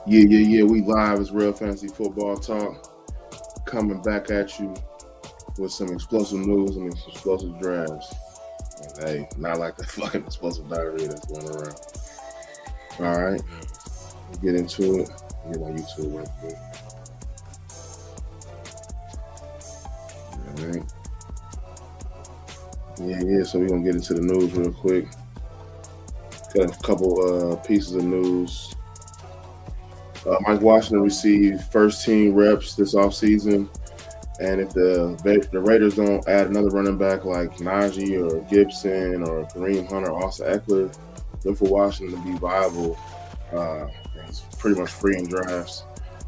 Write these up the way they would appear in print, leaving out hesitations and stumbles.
Yeah. We live as Real Fantasy Football Talk, coming back at you with some explosive news and some explosive drafts. And hey, not like the fucking explosive diarrhea that's going around. All right, we'll get into it. Get on YouTube real quick. All right. Yeah. So we're gonna get into the news real quick. Got a couple pieces of news. Mike Washington received first team reps this offseason. And if the Raiders don't add another running back like Najee or Gibson or Kareem Hunt or Austin Eckler, look for Washington to be viable. He's pretty much free in drafts.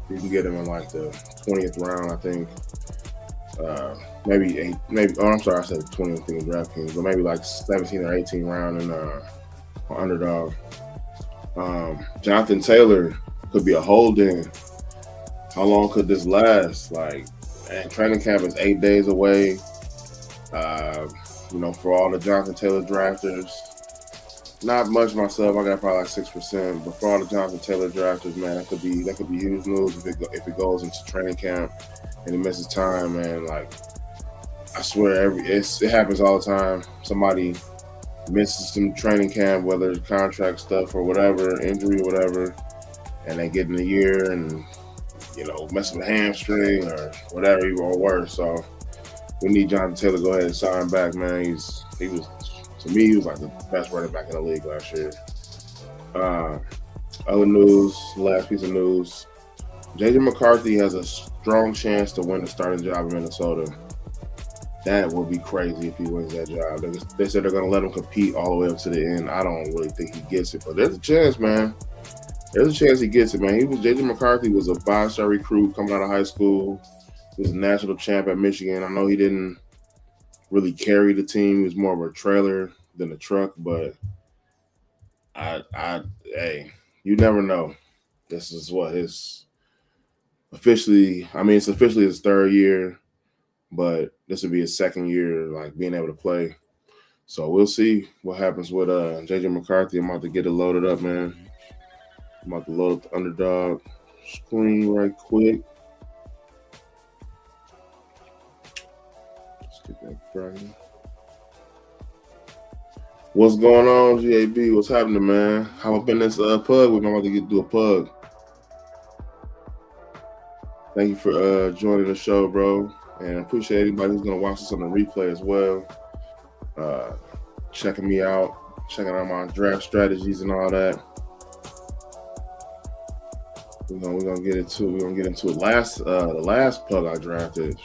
You can get him in like the 20th round, I think. Maybe. Oh, I'm sorry, I said 20th thing in DraftKings, but maybe like 17 or 18 round in underdog. Jonathan Taylor could be a hold-in. How long could this last? And training camp is 8 days away. For all the Jonathan Taylor drafters, not much myself. I got probably like 6%, but for all the Jonathan Taylor drafters, man, that could be huge news if it goes into training camp and he misses time, man. Like, I swear, it happens all the time. Somebody misses some training camp, whether it's contract stuff or whatever, injury or whatever, and they get in the year and mess with a hamstring or whatever, or worse. So we need Jonathan Taylor to go ahead and sign back, man. He was to me, he was like the best running back in the league last year. Other news, last piece of news. J.J. McCarthy has a strong chance to win the starting job in Minnesota. That would be crazy if he wins that job. They said they're going to let him compete all the way up to the end. I don't really think he gets it, but there's a chance, man. There's a chance he gets it, man. J.J. McCarthy was a 5-star recruit coming out of high school. He was a national champ at Michigan. I know he didn't really carry the team. He was more of a trailer than a truck, but hey, you never know. This is what it's officially his third year, but this would be his second year, like being able to play. So we'll see what happens with J.J. McCarthy. I'm about to get it loaded up, man. I'm about to load up the underdog screen right quick. Let's get that right. What's going on, GAB? What's happening, man? How up in this pug? We're about to do a pug. Thank you for joining the show, bro. And I appreciate anybody who's going to watch this on the replay as well. Checking me out, checking out my draft strategies and all that. We're gonna get into it. The last pug I drafted,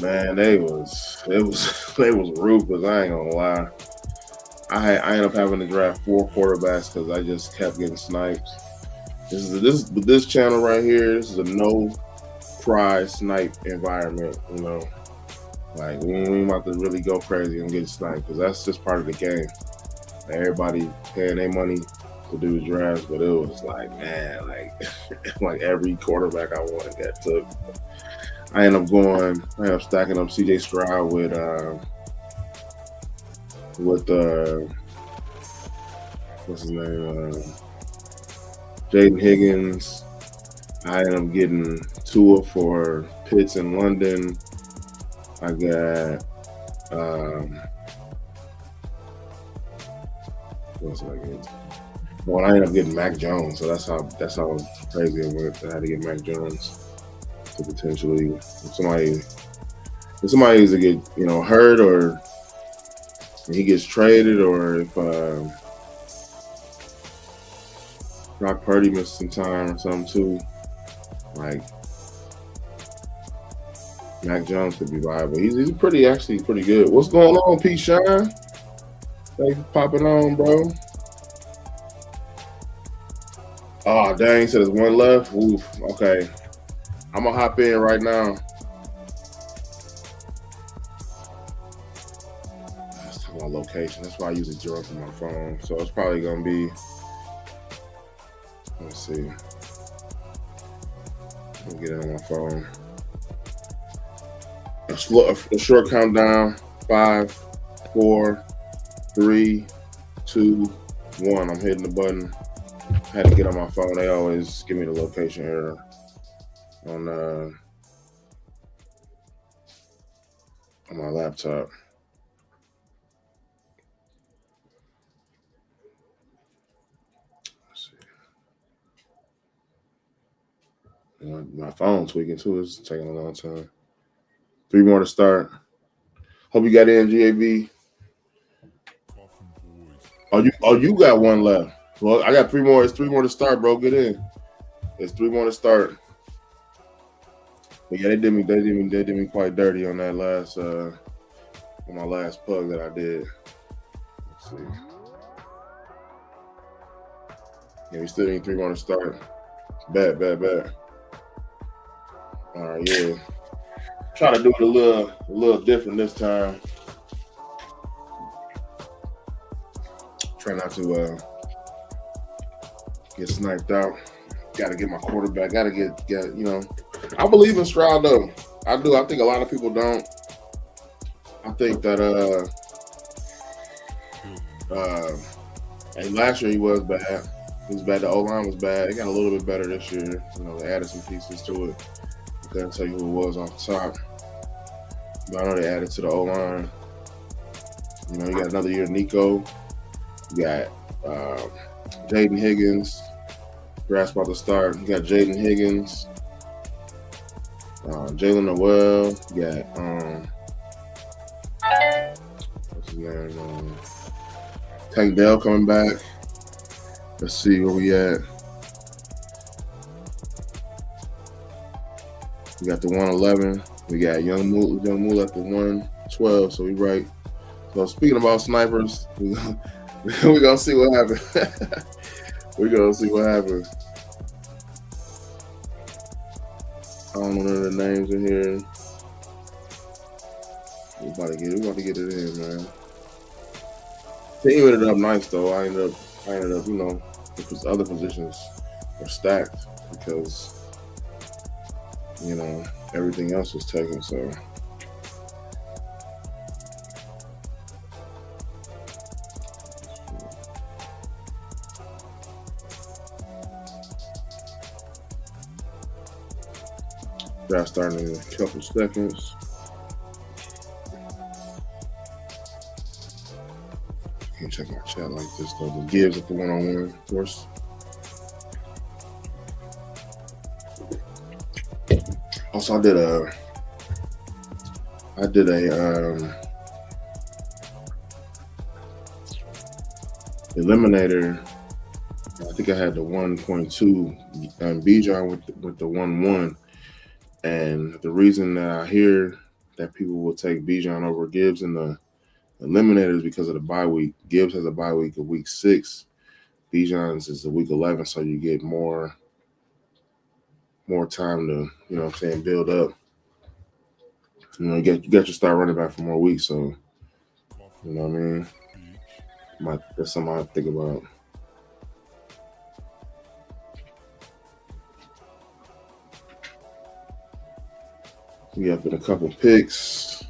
man, they was ruthless. I ain't gonna lie. I ended up having to draft 4 quarterbacks because I just kept getting sniped. This channel right here. This is a no prize snipe environment. Like we ain't about to really go crazy and get sniped because that's just part of the game. Everybody paying their money to do the drafts, but it was like, man, like every quarterback I wanted got took. I ended up stacking up CJ Stroud with what's his name? Jaden Higgins. I ended up getting Tua for Pitts in London. I got what else did I get? Well, I ended up getting Mac Jones, so that's how crazy it went. I had to get Mac Jones to potentially if somebody either get hurt or he gets traded, or if Brock Purdy missed some time or something too. Like Mac Jones could be viable. He's pretty good. What's going on, P. Shine? Thanks for popping on, bro. Oh, dang, so there's one left. Oof, okay. I'm gonna hop in right now. Let's talk about location. That's why I usually join from my phone. So it's probably gonna be. Let's see. Let me get it on my phone. A short countdown. 5, 4, 3, 2, 1. I'm hitting the button. had to get on my phone. They always give me the location here on my laptop. Let's see. My phone tweaking too. It's taking a long time. 3 more to start. Hope you got in, GAB. You got one left. Well, I got 3 more. It's 3 more to start, bro. Get in. It's 3 more to start. But yeah, they did me quite dirty on that last on my last pug that I did. Let's see. Yeah, we still need 3 more to start. Bet. All right, yeah. Try to do it a little different this time. Try not to get sniped out. Got to get my quarterback. Got to get I believe in Stroud though. I do. I think a lot of people don't. I think that and last year he was bad. He was bad. The O-line was bad. It got a little bit better this year. They added some pieces to it. I can't tell you who it was off the top. But I know they added to the O-line. You got another year, Nico. You got Jaden Higgins. Grass about to start. You got Jaden Higgins. Jalen Noel. You got what's his name? Tank Dell coming back. Let's see where we at. We got the 111. We got Young Mool at the 112. So we right. So speaking about snipers, we're gonna see what happens. We're gonna see what happens. I don't know none of the names in here. We're about to get it in, man. Team ended up nice though. I ended up, because other positions are stacked because everything else was taken. So draft starting in a couple seconds. Can't check my chat like this though. The Gibbs at the 1-on-1, of course. Also, I did a eliminator. I think I had the 1.2 Bijan with the 1-1. And the reason that I hear that people will take Bijan over Gibbs in the eliminator is because of the bye week. Gibbs has a bye week of week 6. Bijan's is the week 11, so you get more time to, build up. You got your star running back for more weeks, so you know what I mean? That's something I think about. We have been a couple picks.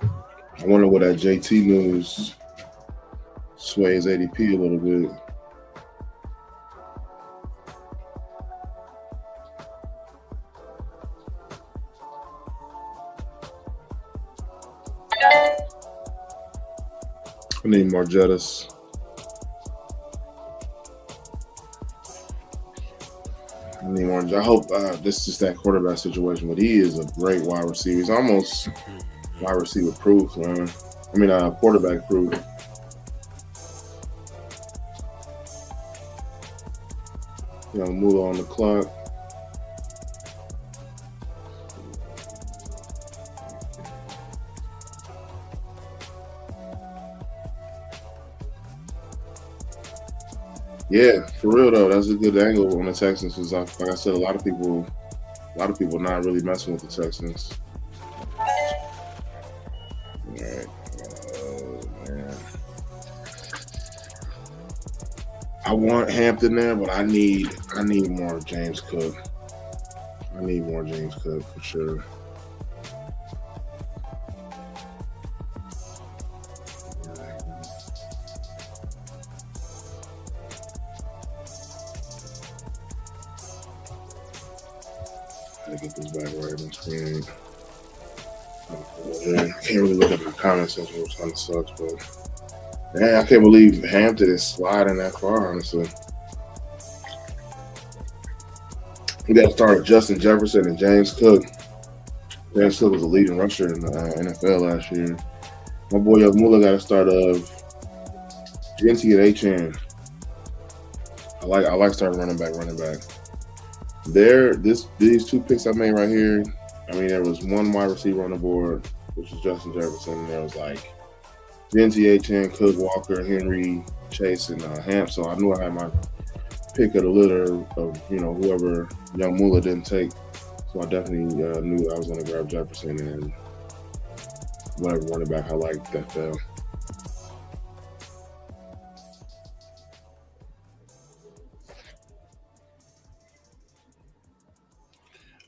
I wonder what that JT news sways ADP a little bit. I need more Jettas. I hope this is that quarterback situation, but he is a great wide receiver. He's almost wide receiver proof, man. Quarterback proof. Mula on the clock. Yeah, for real though, that's a good angle on the Texans because, like I said, a lot of people not really messing with the Texans. All right, man. I want Hampton there, but I need more James Cook. I need more James Cook for sure. Gotta get this back right on screen. I can't really look at the comment section, which kind of sucks, but man, I can't believe Hampton is sliding that far, honestly. We got to start with Justin Jefferson and James Cook. James Cook was a leading rusher in the NFL last year. My boy Young Mula got to start of Genty at HN. I like starting running back. These two picks I made right here. I mean, there was one wide receiver on the board, which was Justin Jefferson. And there was like Genty, HN, Cook, Walker, Henry, Chase, and Hamp. So I knew I had my pick of the litter of whoever Young Mula didn't take. So I definitely knew I was going to grab Jefferson and whatever running back I liked that fell.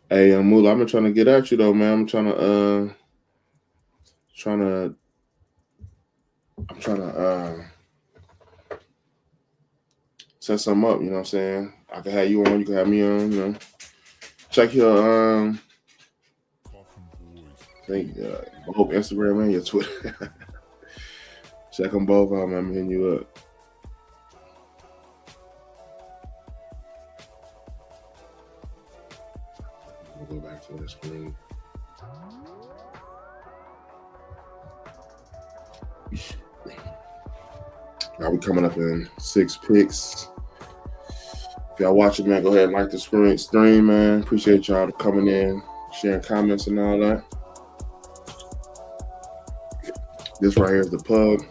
Hey, Mula, I've been trying to get at you though, man. I'm trying to set something up. You know what I'm saying? I can have you on. You can have me on. You know, check your both Instagram and your Twitter. Check them both out, man. I'm hitting you up. We'll go back to the screen. Now we're coming up in 6 picks. If y'all watching, man, go ahead and like the stream, man. Appreciate y'all coming in, sharing comments and all that. This right here is the Pug.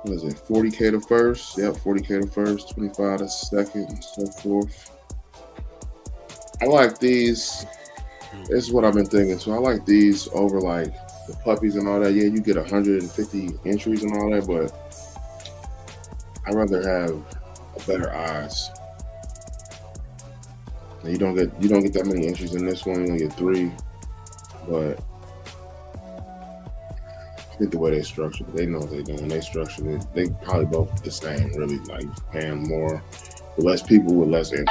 What is it? 40K to first. Yep, 40K to first, 25 to second, and so forth. I like these. This is what I've been thinking. So I like these over like the puppies and all that. Yeah, you get 150 entries and all that, but I'd rather have a better odds. Now, you don't get that many entries in this one. You only get 3, but I think the way they structured it, they know what they're doing. They structured it. They probably both the same, really, like paying more for less people with less entries.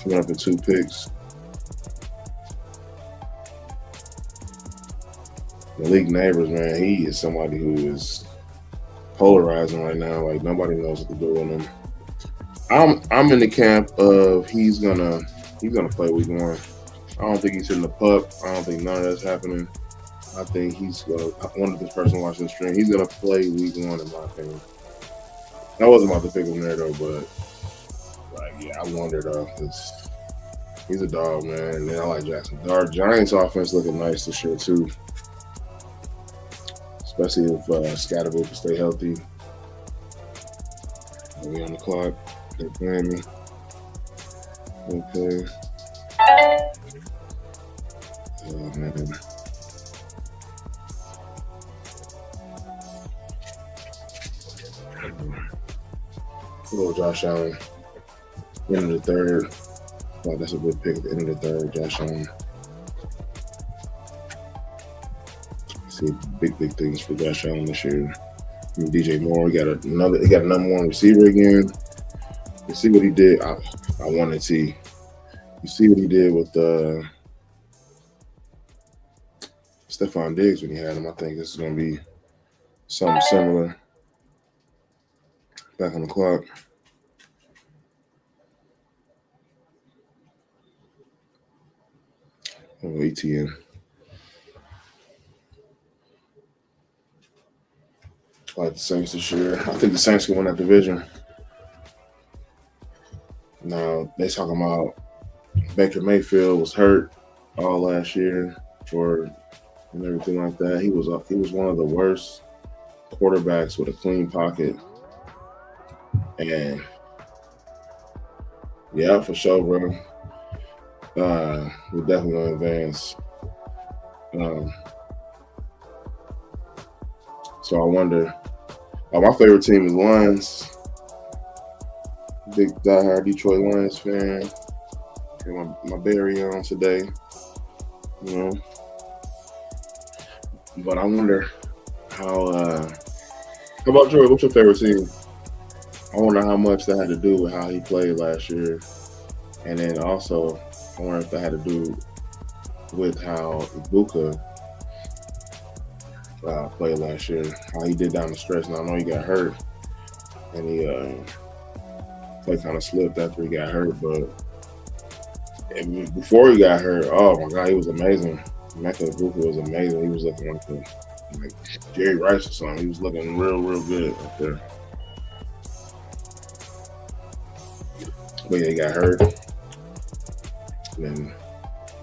Coming up in 2 picks. Malik Neighbors, man, he is somebody who is polarizing right now. Like nobody knows what to do with him. I'm in the camp of he's gonna play week 1. I don't think he's hitting the pup. I don't think none of that's happening. I think he's gonna. I wanted this person watching the stream. He's gonna play week 1, in my opinion. I wasn't about to pick him there though, but like, yeah, I wonder though, because he's a dog, man. And then I like Jackson Dart. Giants offense looking nice this year too, especially if Scatterbo can stay healthy. We on the clock. They're playing me. Okay. Oh man. Little Josh Allen. End of the 3rd. Wow, that's a good pick at the end of the 3rd, Josh Allen. See big things for Josh Allen this year. And DJ Moore, he got a number 1 receiver again. You see what he did. I want to see. You see what he did with Stephon Diggs when he had him. I think this is going to be something similar. Back on the clock. Oh, ATM. I like the Saints this year. I think the Saints can win that division. Now, they talking about Baker Mayfield was hurt all last year and everything like that. He was one of the worst quarterbacks with a clean pocket. And yeah, for sure, bro. We're definitely gonna advance. So I wonder. My favorite team is Lions. Big diehard Detroit Lions fan. Got my berry on today. You know. But I wonder how How about Joey? What's your favorite team? I wonder how much that had to do with how he played last year, and then also I wonder if that had to do with how Ibuka played last year, how he did down the stretch. And I know he got hurt, and he play kind of slipped after he got hurt, but before he got hurt, oh my god, he was amazing. Mecca Ibuka was amazing. He was looking like Jerry Rice or something. He was looking real good up there. But yeah, he got hurt. And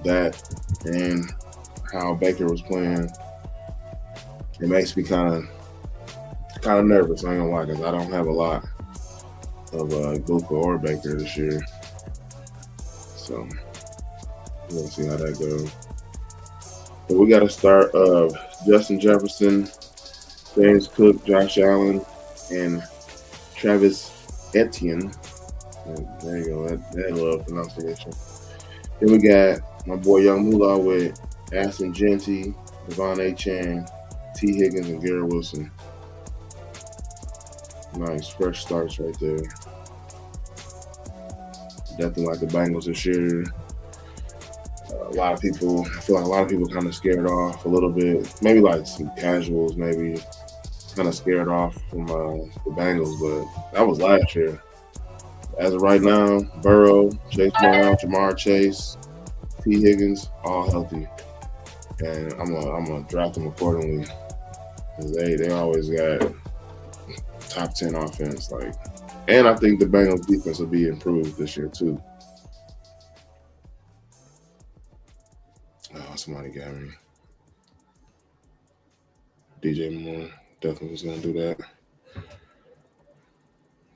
that and how Baker was playing, it makes me kind of nervous. I ain't gonna lie, because I don't have a lot of Ibuka or Baker this year. So we'll see how that goes. But we got to start Justin Jefferson, James Cook, Josh Allen, and Travis Etienne. There you go. That little pronunciation. Then we got my boy Young Moolah with Aston Genty, Devon A. Chan, T. Higgins, and Garrett Wilson. Nice, fresh starts right there. Definitely like the Bengals this year. I feel like a lot of people kind of scared off a little bit. Maybe like some casuals, maybe kind of scared off from the Bengals, but that was last year. As of right now, Burrow, Chase Brown, Jamar Chase, T. Higgins, all healthy, and I'm gonna draft them accordingly. They always got top 10 offense, and I think the Bengals defense will be improved this year too. Oh, somebody got me. DJ Moore definitely was gonna do that.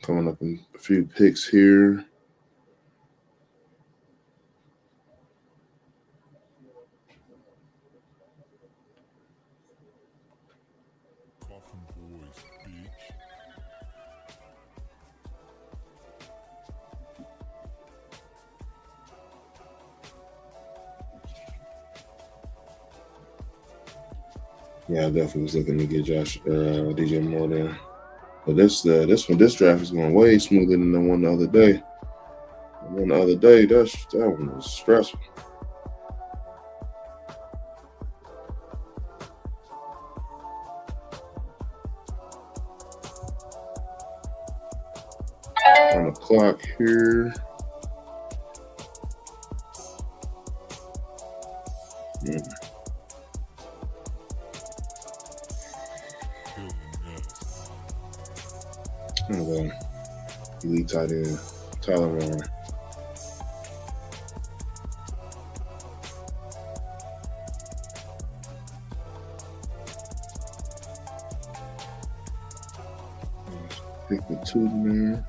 Coming up in a few picks here. Yeah, I definitely was looking to get DJ Moore there. But this draft is going way smoother than the one the other day. The one the other day, that one was stressful. On the clock here. Okay. Elite tight end, Tyler Warren. Pick the two man.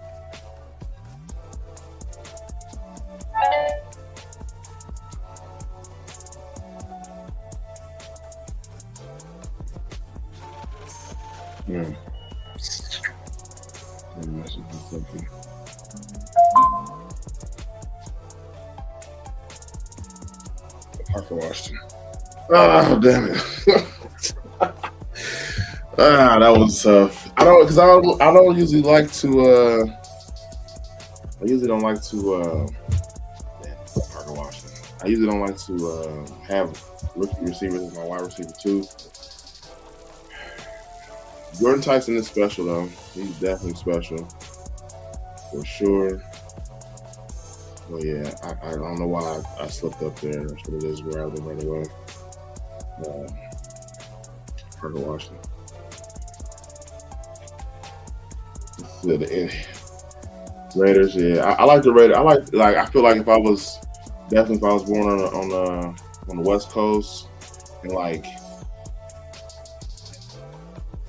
Parker Washington. Oh, damn it. That was tough. I don't usually like to I usually don't like to Parker Washington. I usually don't like to have rookie receivers as my wide receiver too. Jordan Tyson is special though. He's definitely special. For sure. Well, yeah, I don't know why I slipped up there. That's what it is, rather than right away. Parker Washington. The Raiders, yeah. I like the Raiders. I feel like if I was born on the West Coast and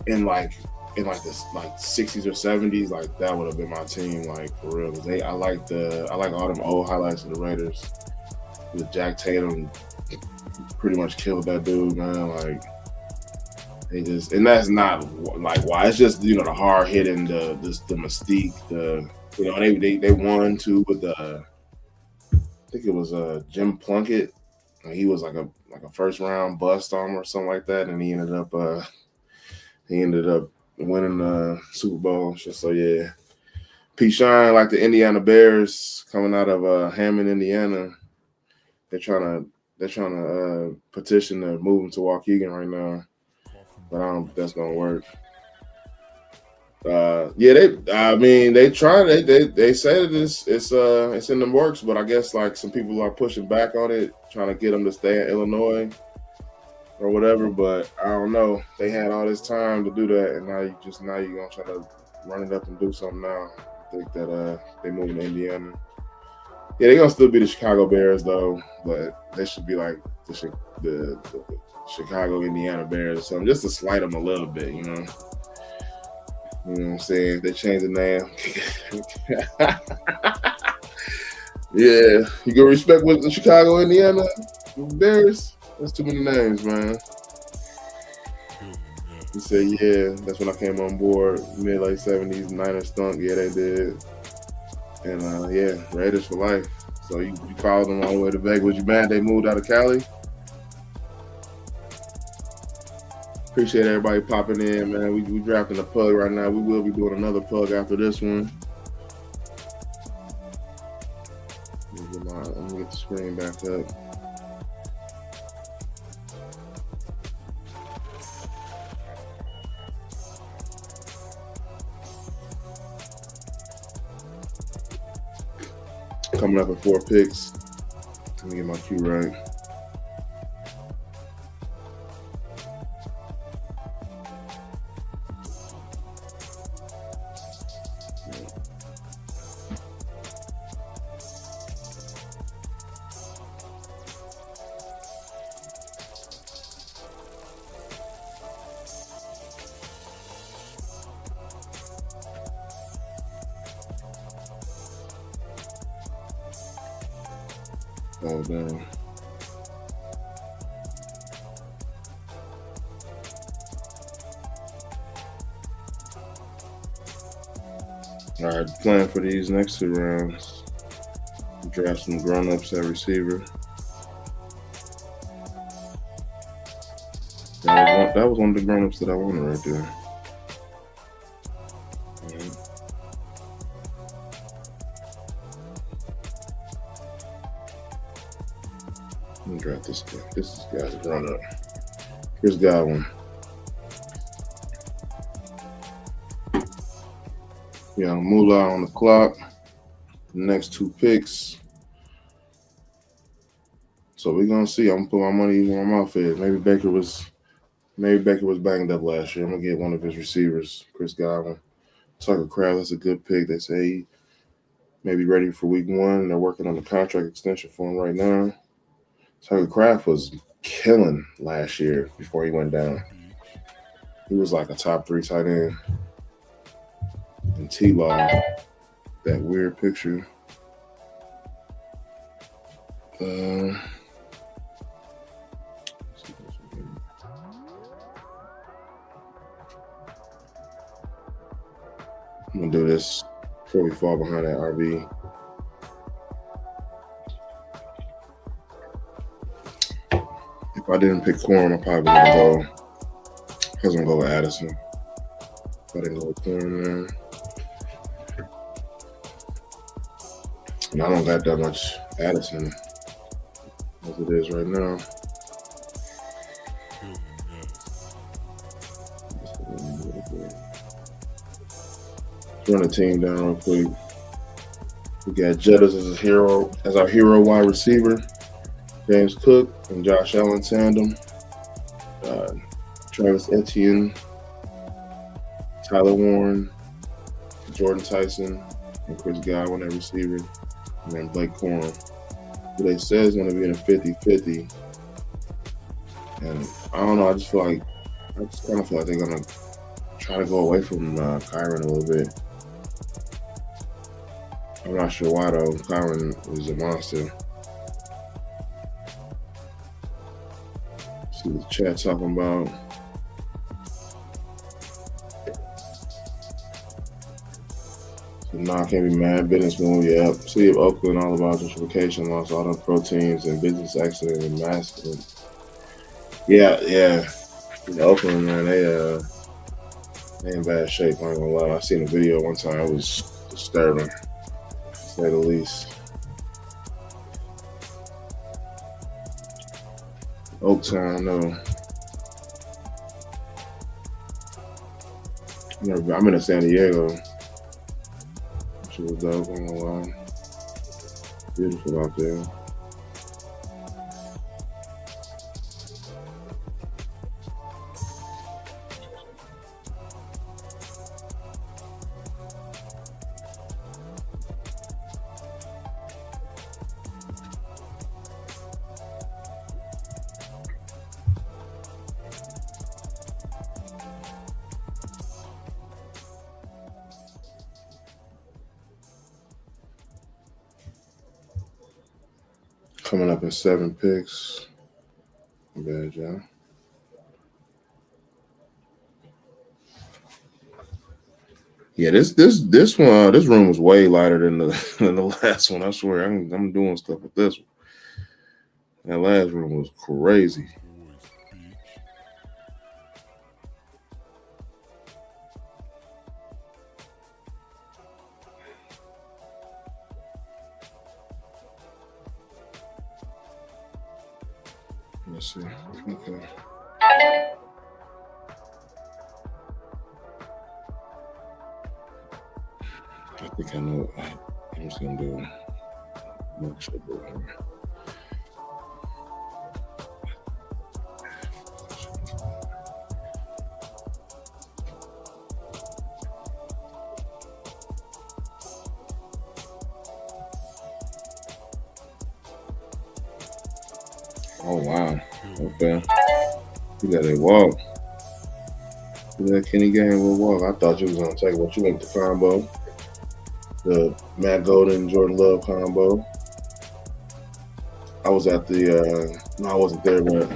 in the 60s or 70s, like that would have been my team, like for real. I like all them old highlights of the Raiders with Jack Tatum pretty much killed that dude, man. Like they just, and that's not like why, it's just the hard hitting, the mystique, they won too with I think it was Jim Plunkett. He was like a first round bust on or something like that, and he ended up winning the Super Bowl. So yeah, P. Shine, like the Indiana Bears coming out of Hammond, Indiana. They're trying to petition to move him to Waukegan right now, but I don't think that's gonna work. Yeah, they try. They say that it's in the works, but I guess like some people are pushing back on it, trying to get them to stay in Illinois or whatever. But I don't know. They had all this time to do that, and now you're gonna try to run it up and do something now. I think that they moving to Indiana. Yeah, they're gonna still be the Chicago Bears though, but they should be like the Chicago Indiana Bears or something, just to slight them a little bit, you know. You know what I'm saying? They changed the name. Yeah, you can respect what the Chicago, Indiana Bears. That's too many names, man. You say, yeah, that's when I came on board, mid late 70s, Niners stunk. Yeah, they did. And yeah, Raiders for life. So you followed them all the way to Vegas. Was you mad they moved out of Cali? Appreciate everybody popping in, man. We drafting a pug right now. We will be doing another pug after this one. Let me get the screen back up. Coming up at 4 picks. Let me get my cue right. Oh, damn. All right, plan for these next 2 rounds. Draft some grown-ups at receiver. That was one of the grown-ups that I wanted right there. Let me draft this guy. This guy's a grown-up. Here's Godwin. Yeah, Moolah on the clock. The next 2 picks. So we're gonna see. I'm gonna put my money where my mouth is. Maybe Baker was banged up last year. I'm gonna get one of his receivers, Chris Godwin. Tucker Kraft, that's a good pick. They say he may be ready for week 1. They're working on the contract extension for him right now. Tucker Kraft was killing last year before he went down. He was like a top 3 tight end. And T-Law, that weird picture. I'm gonna do this before we fall behind that RB. If I didn't pick Corn, I probably was gonna go with Addison. If I didn't go with Corn, man. And I don't got that much Addison as it is right now. Let's run the team down real quick. We got Jettas as our hero wide receiver. James Cook and Josh Allen tandem. Travis Etienne, Tyler Warren, Jordan Tyson, and Chris Godwin at receiver. And then Blake Corum, who they say is going to be in a 50-50. And I don't know, I just kind of feel like they're going to try to go away from Kyron a little bit. I'm not sure why, though. Kyron is a monster. See what the chat talking about. No, I can't be mad. Business move, yeah. City of Oakland, all about gentrification, lost all the proteins and business accident and mass. Yeah. In Oakland, man, They in bad shape. I ain't gonna lie. I seen a video one time. It was disturbing, to say the least. Oaktown, no. I'm in San Diego. She was dope. I ain't gonna lie. Beautiful out there. Coming up in 7 picks. Bad job. Yeah, this room was way lighter than the last one. I swear, I'm doing stuff with this one. That last room was crazy. Let's see. Okay. I think I know what I'm just gonna do. Oh wow. Okay. You got a walk. That Kenny game will walk. I thought you was gonna take what you went the combo. The Matt Golden Jordan Love combo. I was at the no, I wasn't there, but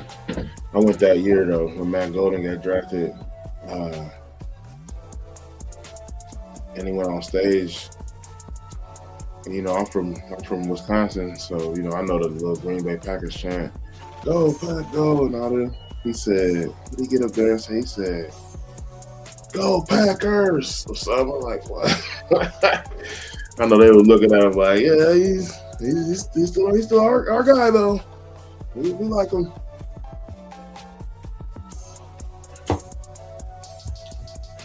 I went that year though when Matt Golden got drafted. And he went on stage. And, you know, I'm from Wisconsin, so you know I know the little Green Bay Packers chant, "Go Pack, go!" and all that. He said, "Did he get up there?" So he said, "Go Packers!" or something. I'm like, what? I know they were looking at him like, yeah, he's still our guy though. We like him.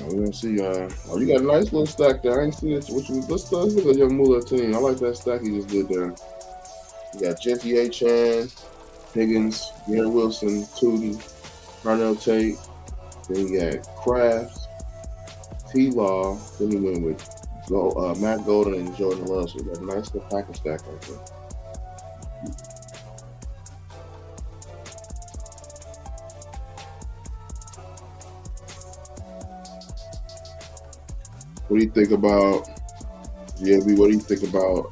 We're gonna see. Oh, you got a nice little stack there. I ain't seen it. Let's look at your Moolah team. I like that stack you just did there. You got Jeffy A. Chan, Higgins, Garrett Wilson, Tootie, Darnell Tate. Then you got Kraft, T. Law. Then you went with Matt Golden and Jordan Love. So you got a nice little package stack right there. What do you think about JB? What do you think about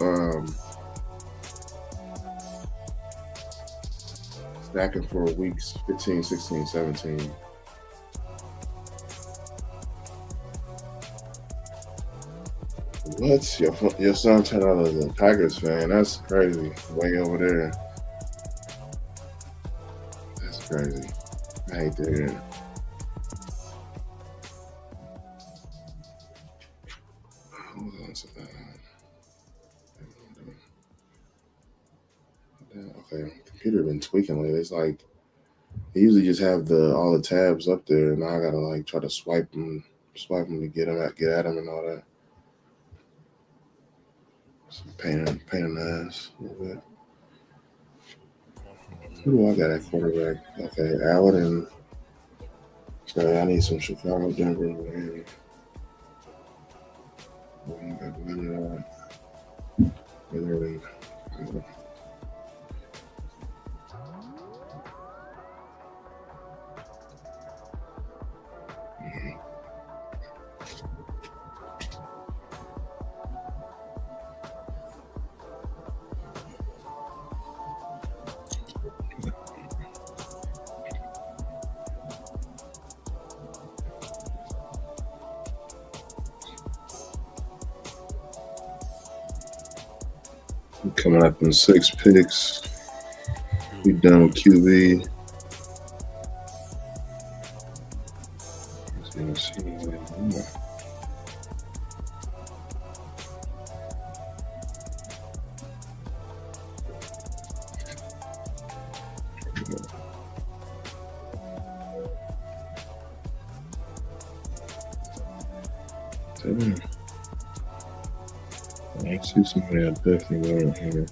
stacking for weeks 15, 16, 17? What? Your son turned out as a Tigers fan? That's crazy. Way over there. That's crazy. I hate to hear it. Okay, computer been tweaking lately. It's like they usually just have all the tabs up there, and now I gotta like try to swipe them to get at them and all that. It's a pain in the ass a little bit. Who do I got at quarterback? Okay, Allen and sorry, I need some Chicago, Denver, Miami. Coming up in 6 picks. We done with QB. Damn. I see somebody I definitely want here.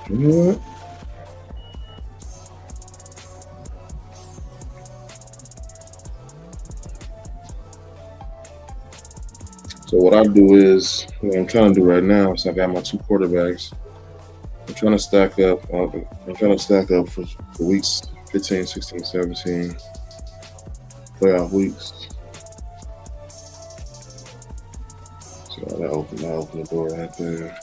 You know what? So what I do is, what I'm trying to do right now is I got my two quarterbacks. I'm trying to stack up. I'm trying to stack up for weeks 15, 16, 17 playoff weeks. So that opened the door right there.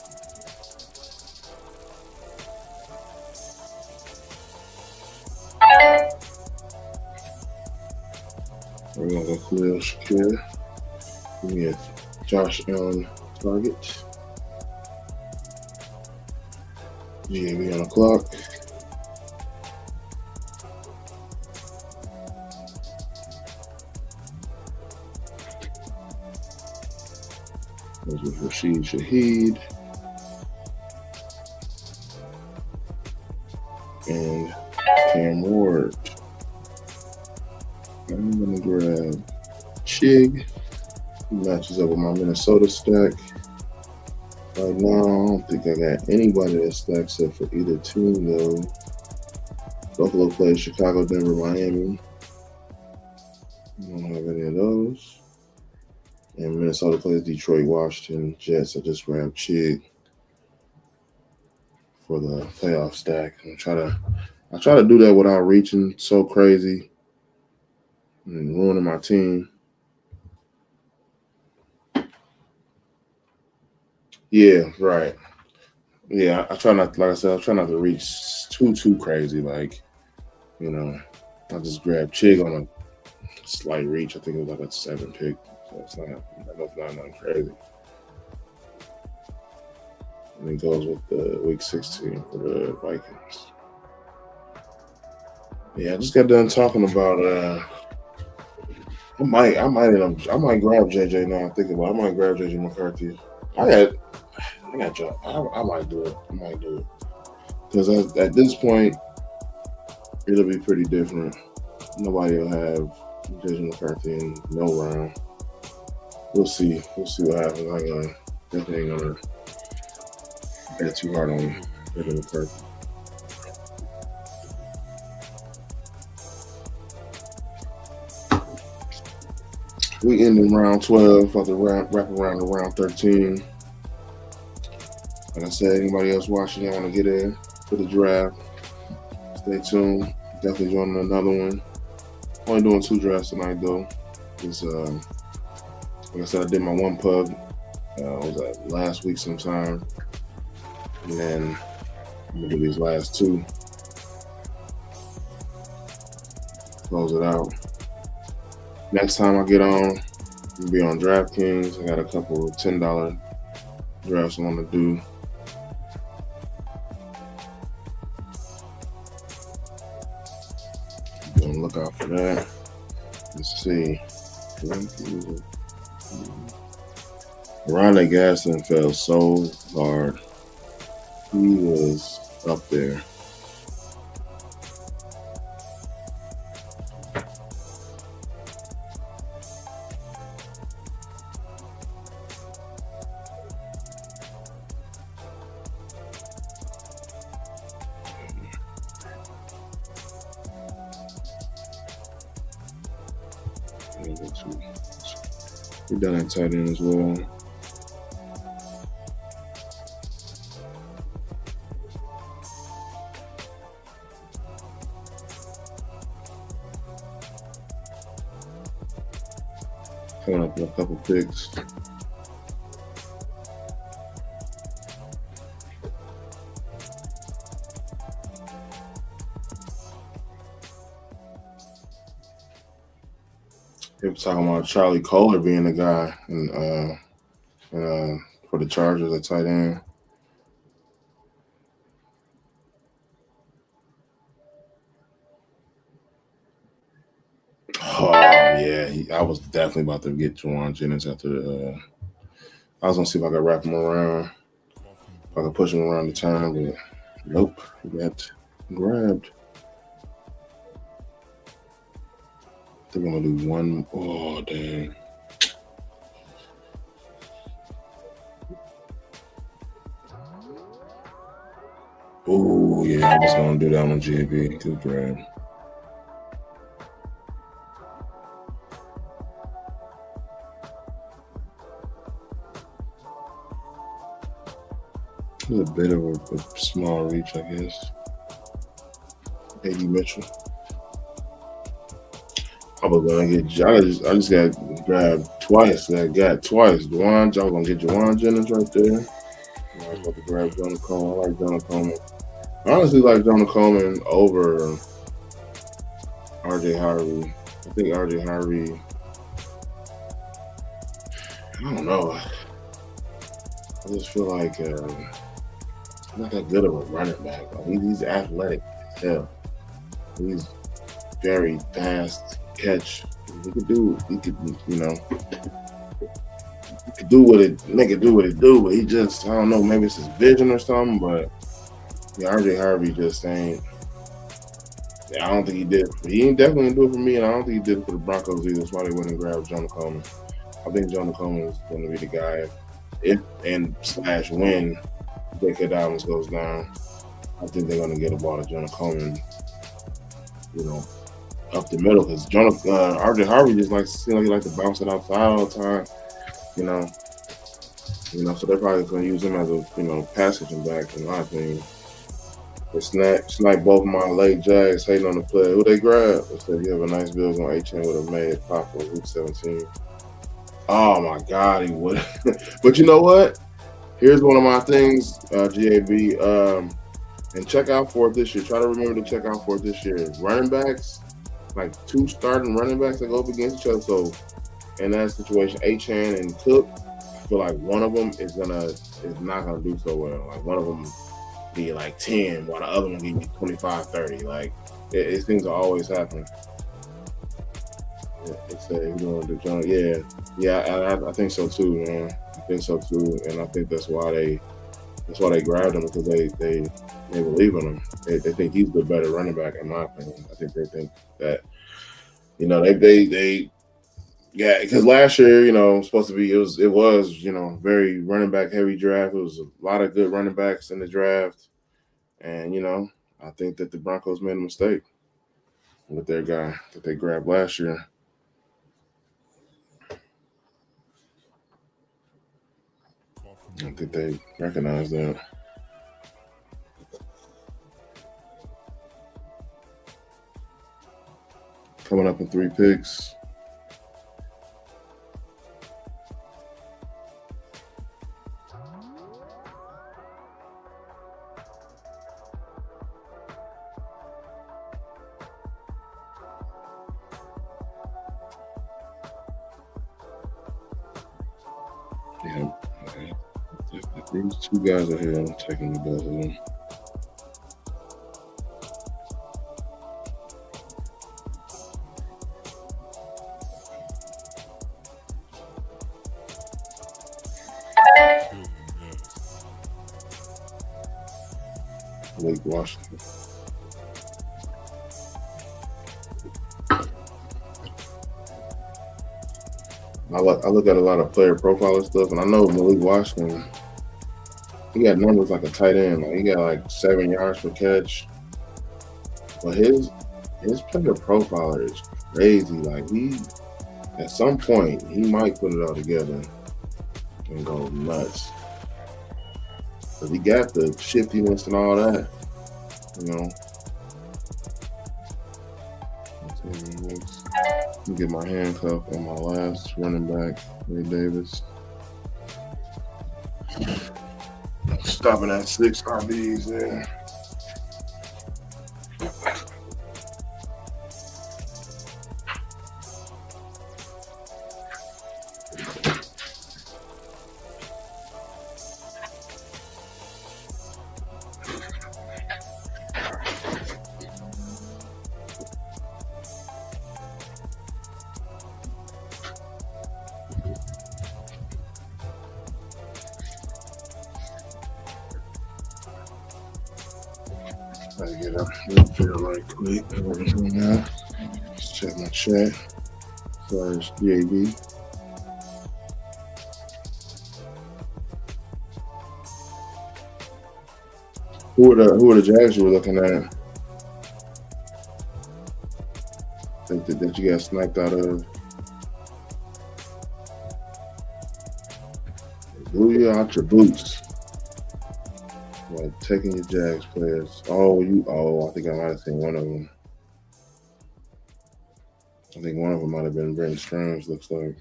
We're gonna go Khalil Shakir. Give me a Josh Allen target. GAB on the clock. This was Rashid Shaheed. And Cam Ward. I'm gonna grab Chig. He matches up with my Minnesota stack. Right now, I don't think I got anybody that stacks up for either team though. Buffalo plays Chicago, Denver, Miami. I don't have any of those. And Minnesota plays Detroit, Washington, Jets. I just grabbed Chig for the playoff stack. I try to do that without reaching so crazy and ruining my team. Yeah, right. Yeah, I try not. Like I said, I try not to reach too crazy. Like, you know, I just grabbed Chig on a slight reach. I think it was like a 7 pick, so it's not nothing crazy. And it goes with the week 16 for the Vikings. Yeah, I just got done talking about. I might grab JJ now. Think about it. I might grab JJ McCarthy. I got Joe. I might do it. Because at this point, it'll be pretty different. Nobody will have JJ McCarthy in no round. We'll see. We'll see what happens. Definitely ain't gonna bet too hard on JJ McCarthy. We end in round 12, about to wrap around to round 13. Like I said, anybody else watching, y'all want to get in for the draft, stay tuned. Definitely joining another one. Only doing 2 drafts tonight, though. It's, like I said, I did my one pug. Was that last week sometime. And then I'm going to do these last 2. Close it out. Next time I get on, I'll be on DraftKings. I got a couple of $10 drafts I want to do. Be on the lookout for that. Let's see. Ronnie Gaston fell so hard. He was up there. We done at tight end as well. Coming up with a couple picks. People talking about Charlie Kohler being the guy for the Chargers at tight end. Oh I was definitely about to get Juwan Jennings after the. I was gonna see if I could wrap him around, if I could push him around the time, but nope, he got grabbed. I think I'm gonna do one. Oh dang. Oh yeah, I was gonna do that on JB. Good grab. It was a bit of a small reach, I guess. A.D. Mitchell. I was gonna get. I just got grabbed twice. I got twice. I was gonna get Juwan Jennings right there. I was about to grab Jonah Coleman. I like Jonah Coleman. I honestly like Jonah Coleman over RJ Harvey. I think RJ Harvey. I don't know. I just feel like he's not that good of a running back. Like, he's athletic as hell. He's very fast catch. He could do make it do what it do, but he just, I don't know, maybe it's his vision or something, but yeah, RJ Harvey just ain't. Yeah, I don't think he did. He definitely didn't do it for me, and I don't think he did it for the Broncos either. That's why they went and grabbed Jonah Coleman. I think Jonah Coleman is going to be the guy if and / when J.K. Dobbins goes down. I think they're going to get a ball to Jonah Coleman, up the middle, because RJ Harvey just seems like he likes to bounce it outside all the time, so they're probably going to use him as a passing back, in my opinion. They snipe both my late Jags hating on the play. Who they grab? They said you have a nice build on H-Chain with a made pop for week 17. Oh my God, he would. But you know what? Here's one of my things, GAB. And check out for it this year. Try to remember to check out for it this year. Running backs, like two starting running backs that go up against each other. So in that situation, Achane and Cook, I feel like one of them is not gonna do so well. Like one of them be like 10, while the other one give you 25, 30. Like it seems to always happen. It's I think so too, man. I think so too, and I think that's why they grabbed him, because they believe in him. They think he's the better running back, in my opinion. I think they think that because last year, supposed to be it was very running back heavy draft. It was a lot of good running backs in the draft, and I think that the Broncos made a mistake with their guy that they grabbed last year. I think they recognize that. Coming up in 3 picks. Yeah. These two guys are here. I'm taking the both of them. Lake Washington. I look at a lot of player profile and stuff, and I know Malik Washington, he got numbers like a tight end. Like he got like 7 yards per catch. But his player profile is crazy. Like at some point, he might put it all together and go nuts. Because he got the shiftiness and all that, Let me get my handcuff on my last running back, Ray Davis. Stopping at 6 RBs there. I get up here right quick. Let's check my chat. Sorry, it's GAB. Who are the Jags you were looking at that you got sniped out of? Blew you out your boots. Like taking your Jags players. I think I might have seen one of them. I think one of them might have been Brenton Strange, looks like.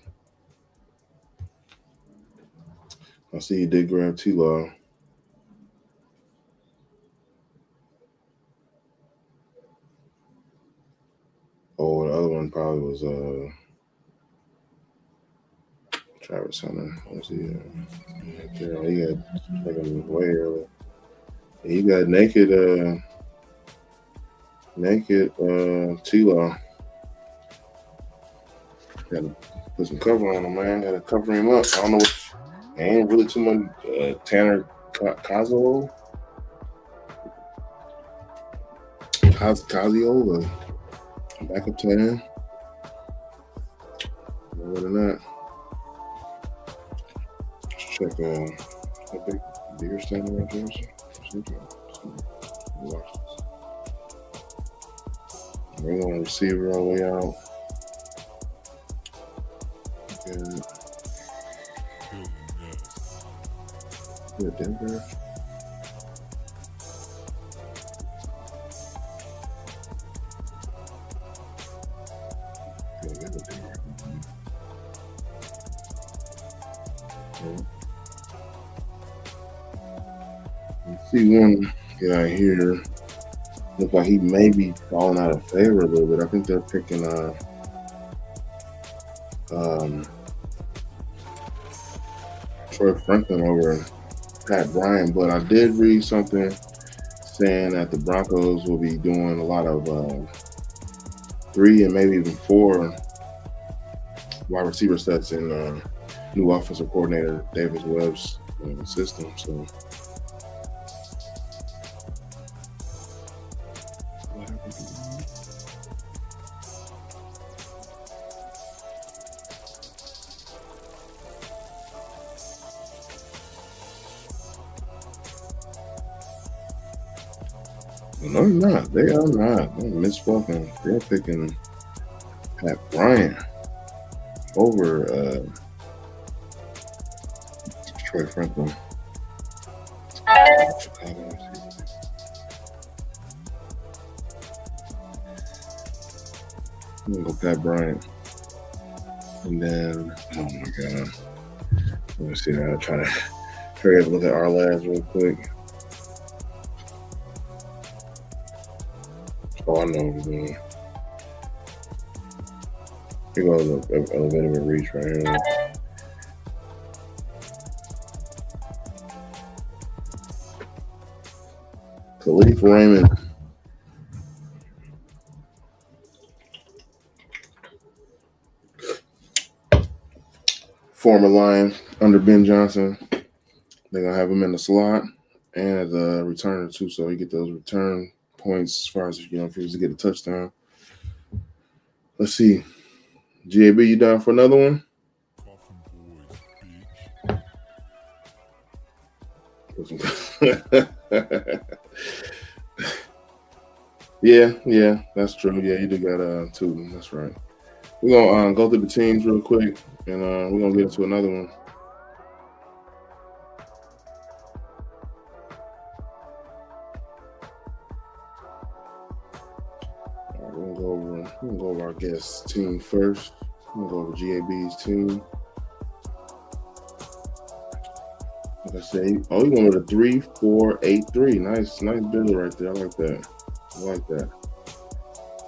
I see you did grab T-Law. Oh, the other one probably was Travis Hunter. Let's see. He got taken way early. He got naked T-Law. Got to put some cover on him, man. Got to cover him up. I don't know what. Ain't really too much. Tanner Kazio, backup tight end. More than that. Let's check how bigger standing right there. Watch this. We're going to receiver all the way out. Good Denver. See one guy here. Look like he may be falling out of favor a little bit. I think they're picking Troy Franklin over Pat Bryant, but I did read something saying that the Broncos will be doing a lot of 3 and maybe even 4 wide receiver sets in new offensive coordinator Davis Webb's system. So no, not. They are not. They're misspoken. They're picking Pat Bryant over Troy Franklin. I'm gonna go Pat Bryant. And then, oh my God. Let me see. I'll try to hurry up and look at our labs real quick. Oh, I know what we're doing. Here goes a bit of a reach right here. Khalif Raymond. Former Lion under Ben Johnson. They're going to have him in the slot and as a returner too, so you get those return points as far as, if he was to get a touchdown. Let's see. GAB, you down for another one? Yeah, that's true. Yeah, you do got 2. That's right. We're gonna go through the teams real quick, and we're gonna get into another one. We're gonna go over our guest team first. I'm gonna go over GAB's team. Like I say, you're going with a 3-4-8-3. Nice build right there. I like that.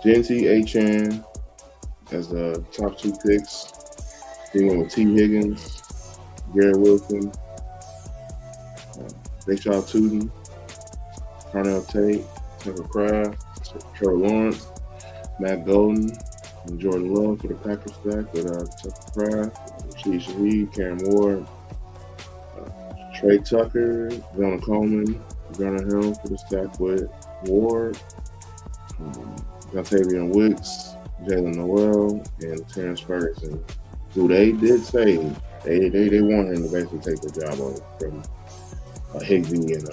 Genty, Achan as the top 2 picks. Then went with T. Higgins, Garrett Wilson, Bashaw Tootin, Carnell Tate, Tucker Kraft, Trevor Lawrence, Matt Golden, and Jordan Love for the Packers stack with Tucker Kraft, Rashid Shaheed, Karen Ward, Trey Tucker, Jonah Coleman, Gunnar Hill for the stack with Ward, Jontavian Wicks, Jalen Noel, and Terrence Ferguson, who they did say they want him to basically take the job over from Higbee and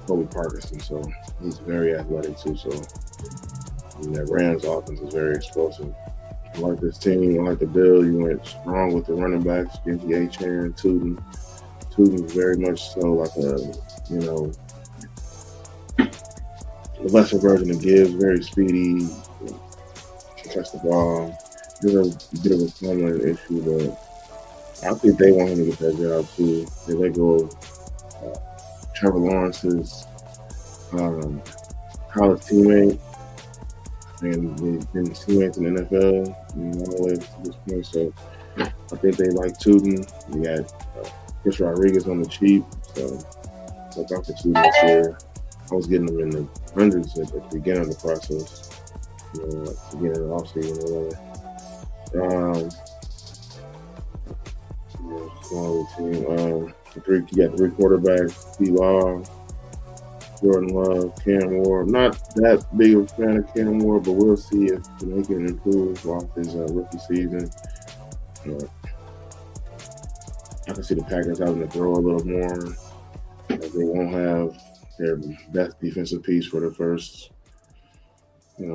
Kobe Parkinson. So he's very athletic too. So that Rams offense is very explosive. I like this team. I like the build. You went strong with the running backs, Genty Achan and Tootin. Tootin's very much so like the lesser version of Gibbs, very speedy, can catch the ball. There's a bit of a fumbling issue, but I think they want him to get that job too. They let go of Trevor Lawrence's college teammate, and they've been teammates in the NFL all the way to this point. So I think they like Tootin. We got Chris Rodriguez on the cheap, so look out for Tootin this year. I was getting them in the hundreds at the beginning of the process, at the beginning of the offseason or whatever. You got three quarterbacks: T. Law, Jordan Love, Cam Ward. Not that big of a fan of Cam Ward, but we'll see if they can improve off his rookie season. I can see the Packers having to throw a little more. They won't have their best defensive piece for the first,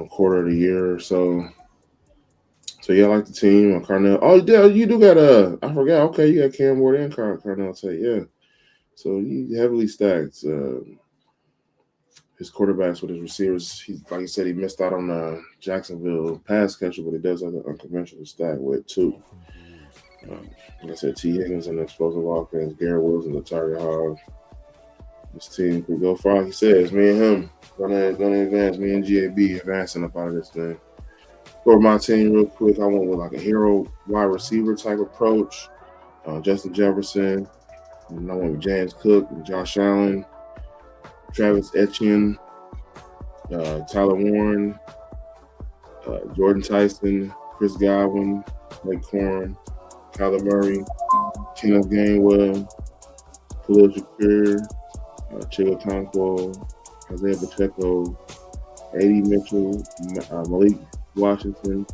quarter of the year or so. So yeah, I like the team. Carnell. Oh yeah, you do got I forgot. Okay, you got Cam Ward and Carnell Tate. Yeah. So he heavily stacked. His quarterbacks with his receivers. He, like I said, he missed out on Jacksonville pass catcher, but he does have an unconventional stack with two. Like I said, T. Higgins in the explosive offense, Garrett Wilson the target hog. This team could go far. Like he says, me and him gonna advance. Me and GAB advancing up out of this thing. For my team, real quick, I went with like a hero wide receiver type approach. Justin Jefferson, and I went with James Cook, and Josh Allen, Travis Etienne, Tyler Warren, Jordan Tyson, Chris Godwin, Blake Corn, Kyler Murray, Kenneth Gainwell, Khalil Shakir, Chigo Conquo, Isaiah Pacheco, A.D. Mitchell, Malik Washington,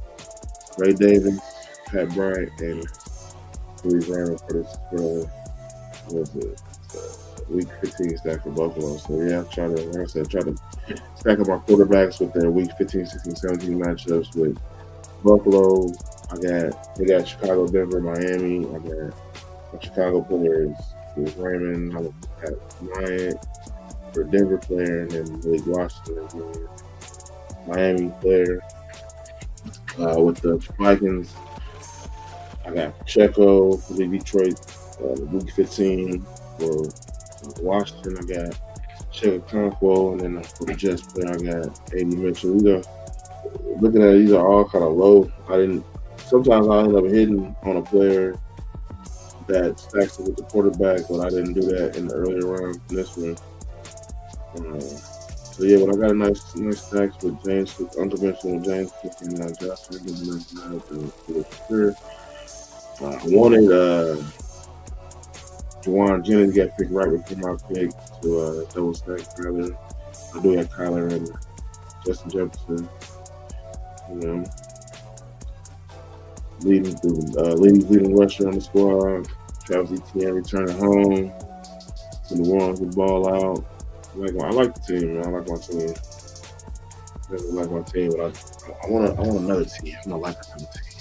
Ray Davis, Pat Bryant, and Louis Randall for week 15 stack for Buffalo. So yeah, try to stack up my quarterbacks with their week 15, 16, 17 matchups with Buffalo. They got Chicago, Denver, Miami. I got my Chicago players with Raymond. I got Bryant for Denver player, and then Malik Washington, Miami player. With the Vikings, I got Pacheco for the Detroit week 15. For Washington, I got Chigo Conquo, and then for the Jets player, I got A.D. Mitchell. Looking at it, these are all kind of low. Sometimes I end up hitting on a player that stacks it with the quarterback, but I didn't do that in the earlier round in this one. So yeah, but I got a nice stacks with James Cook, unconventional James Cook, and Josh Jacobs for sure. I wanted Juwan Jennings got picked right before my pick to double stack Kyler. I do have Kyler and Justin Jefferson. Leading rusher on the squad. Travis Etienne returning home. To the Warren to ball out. I like the team, man. I like my team. I like my team, but I want another team. I don't like another team.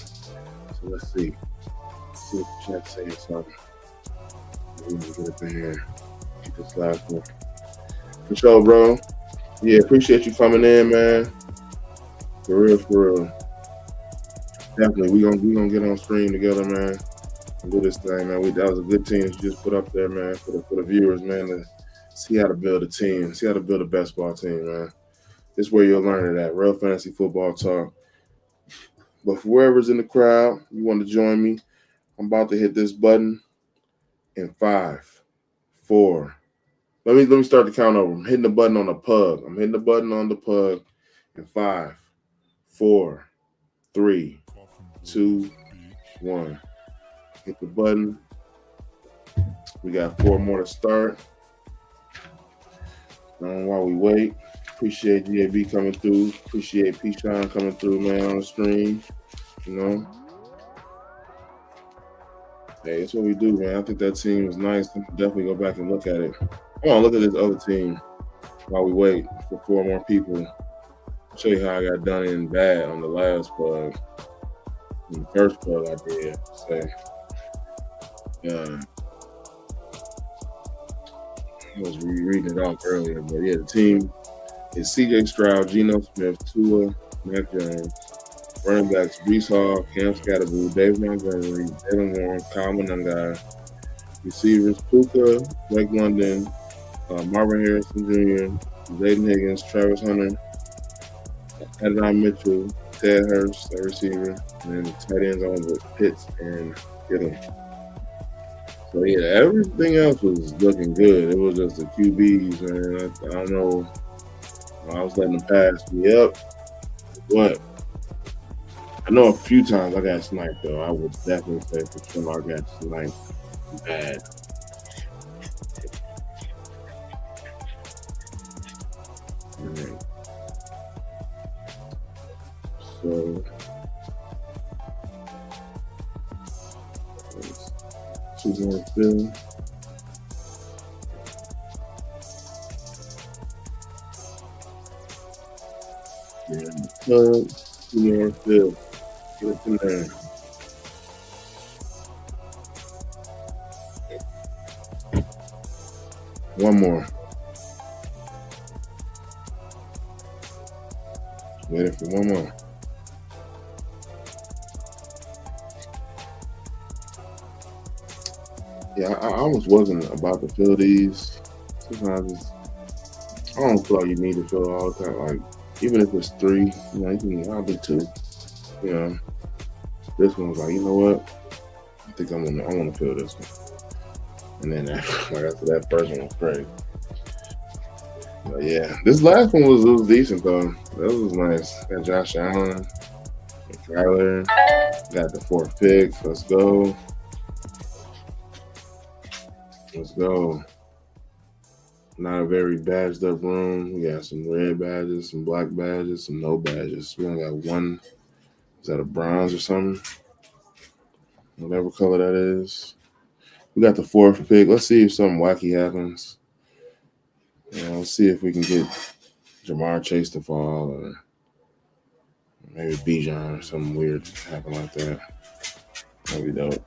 So let's see. See what the chat's saying. So we need to get up in here. Get this last one. For sure, bro. Yeah, appreciate you coming in, man. For real. Definitely, we gonna get on stream together, man. And do this thing, man. That was a good team you just put up there, man, for the viewers, man. To see how to build a team, see how to build a best ball team, man. This is where you'll learn it at. Real fantasy football talk. But for whoever's in the crowd, you want to join me, I'm about to hit this button in 5, 4. Let me start the count over. I'm hitting the button on the Pug. I'm hitting the button on the Pug in 5, 4, 3, 2, 1. Hit the button. We got 4 more to start. While we wait, appreciate GAB coming through. Appreciate P. Sean coming through, man, on the stream. You know, hey, it's what we do, man. I think that team was nice. I can definitely go back and look at it. I want to look at this other team while we wait for 4 more people. I'll show you how I got done in bad on the last plug. In the first plug I did. I was reading it off earlier, but yeah, the team is CJ Stroud, Geno Smith, Tua, Mac Jones, running backs Brees Hall, Cam Scatterboo, Dave Montgomery, Jalen Warren, Kyle Monangai, receivers Puka, Blake London, Marvin Harrison Jr., Zayden Higgins, Travis Hunter, Adonai Mitchell, Ted Hurst, a receiver, and then the tight ends on with Pitts and Kittle. So yeah, everything else was looking good. It was just the QBs, man. I don't know. I was letting them pass me up. But I know a few times I got sniped though. I would definitely say for sure I got sniped bad. Right. So 2 more film. And 2 more film. Get it in there. One more. Waiting for one more. Yeah, I almost wasn't about to fill these. Sometimes I don't feel like you need to fill all the time. Like even if it's 3, you know, I'll do 2. You know, this one was like, you know what? I think I want to fill this one. And then after that first one was crazy. But yeah, this last one was decent though. That was nice. Got Josh Allen, Kyler, got the 4th pick. Let's go. Let's go. Not a very badged up room. We got some red badges, some black badges, some no badges. We only got one. Is that a bronze or something? Whatever color that is. We got the 4th pick. Let's see if something wacky happens. Let's see if we can get Jamar Chase to fall or maybe Bijan or something weird happen like that. That'd be dope.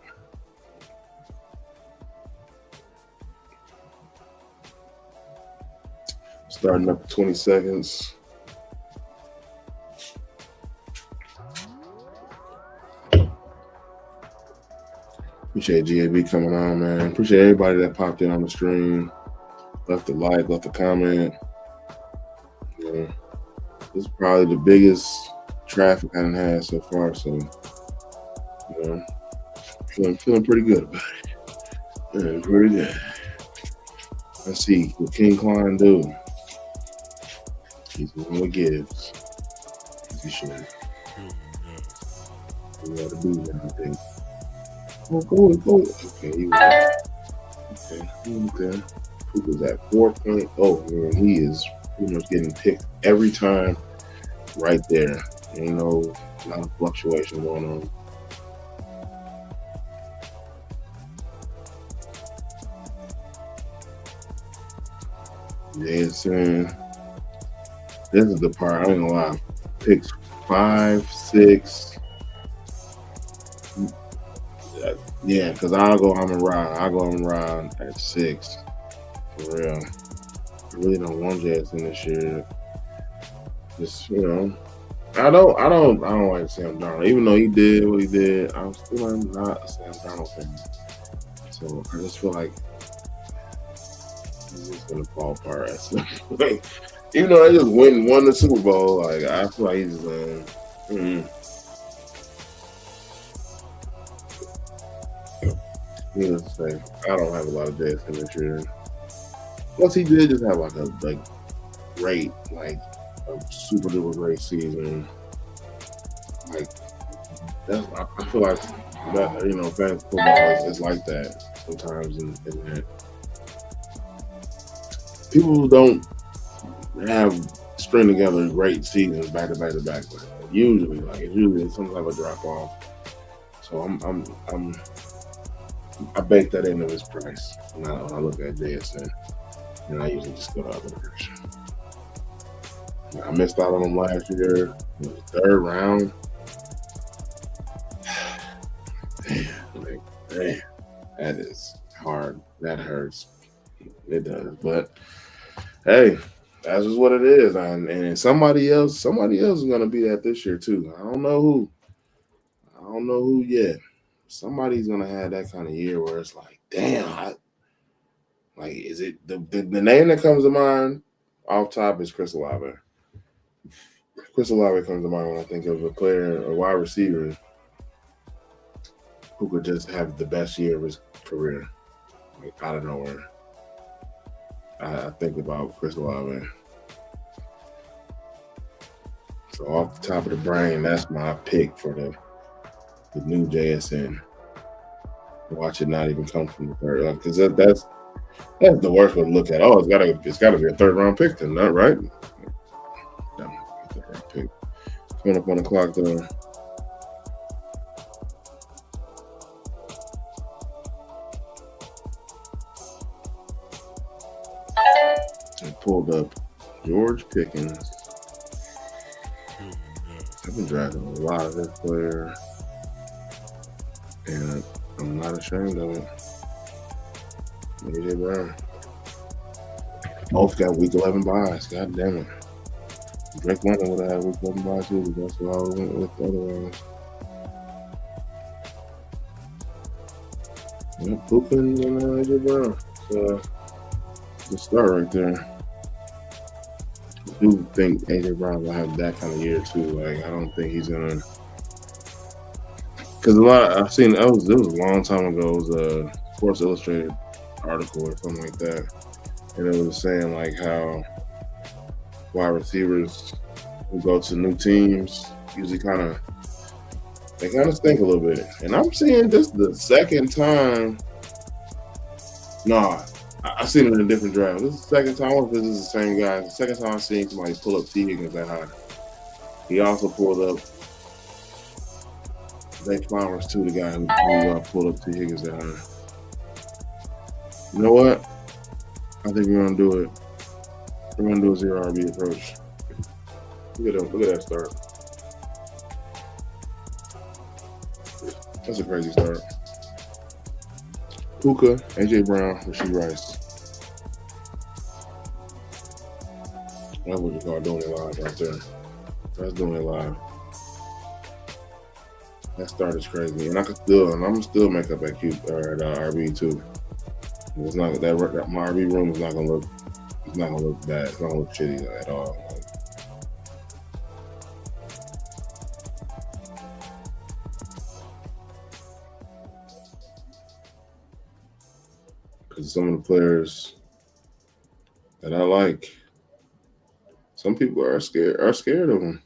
Starting up 20 seconds. Appreciate GAB coming on, man. Appreciate everybody that popped in on the stream. Left a like, left a comment. Yeah. This is probably the biggest traffic I done had so far, so feeling pretty good about it. Yeah, pretty good. Let's see what King Klein do. He's the one who gives. He should. We gotta do that, I think. Go. Okay, he was okay. He was at 4.0, man. He is pretty much getting picked every time right there. Ain't no lot of fluctuation going on. Yeah, saying this is the part I ain't gonna lie. Picks 5, 6. Yeah, because I'll go around at 6. For real. I really don't want Jazz in this year. Just I don't like Sam Darnold. Even though he did what he did, I'm still not a Sam Darnold fan. So I just feel like he's just gonna fall apart at some point. Even though they just won the Super Bowl, like I feel like he's needless to say, I don't have a lot of Jazz in this year. Plus, he did just have a great, a super duper great season. I feel like that, fantasy football is like that sometimes in that people don't have string together great seasons back to back to back. Usually, it's usually some type of drop off. So I bake that into his price when I look at JSN, and I usually just go the other direction. I missed out on him last year in the third round. Damn, that is hard. That hurts. It does, but hey, that's just what it is. And somebody else is gonna be that this year too. I don't know who. I don't know who yet. Somebody's gonna have that kind of year where it's like, damn. Is it the name that comes to mind off top is Chris Olave. Chris Olave comes to mind when I think of a wide receiver who could just have the best year of his career, out of nowhere. I think about Chris Olave. So off the top of the brain, that's my pick for the new JSN. Watch it not even come from the third, because that's the worst way to look at it. Oh, it's gotta be a third round pick then, not right? No, third round pick. Coming up on the clock though. I pulled up George Pickens. I've been drafting a lot of this player, and I'm not ashamed of it. AJ Brown. Both got week 11 buys. God damn it. Drake London would have had week 11 buys too, but that's why I went with the other ones. Yeah, Puka and AJ Brown. So, the start right there. I do think AJ Brown will have that kind of year too. I don't think he's gonna. Because I've seen it was a long time ago. It was a Sports Illustrated article or something like that, and it was saying how wide receivers who go to new teams usually kind of stink a little bit. And I'm seeing this the second time. No, I've seen it in a different draft. This is the second time. I don't know if this is the same guy. It's the second time I've seen somebody pull up T. Higgins that high. He also pulled up Zay Flowers too, the guy who pulled up T. Higgins that high. You know what? I think we're gonna do it. We're gonna do a zero RB approach. Look at that start. That's a crazy start. Puka, AJ Brown, Rashee Rice. That's what you call doing it live right there. That's doing it live. That start is crazy, and I'm still make up at RB too. It's not that my RB room is not gonna look. It's not gonna look bad. It's not gonna look shitty at all. Because some of the players that I like, some people are scared of them.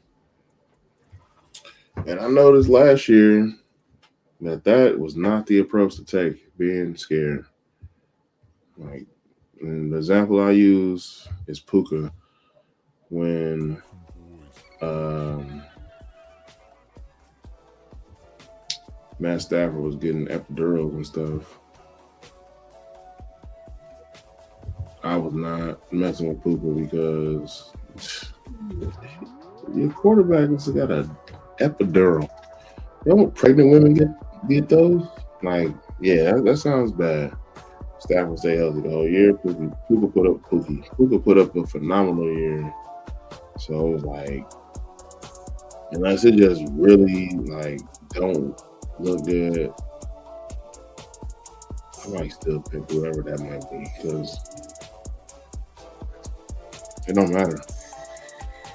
And I noticed last year that was not the approach to take, being scared. And the example I use is Puka when Matt Stafford was getting epidurals and stuff. I was not messing with Puka because your quarterback has got an epidural. You know what pregnant women get those? That sounds bad. Stafford stay healthy the whole year. Puka put up a phenomenal year. So it was unless it just really don't look good, I might still pick whoever that might be because it don't matter.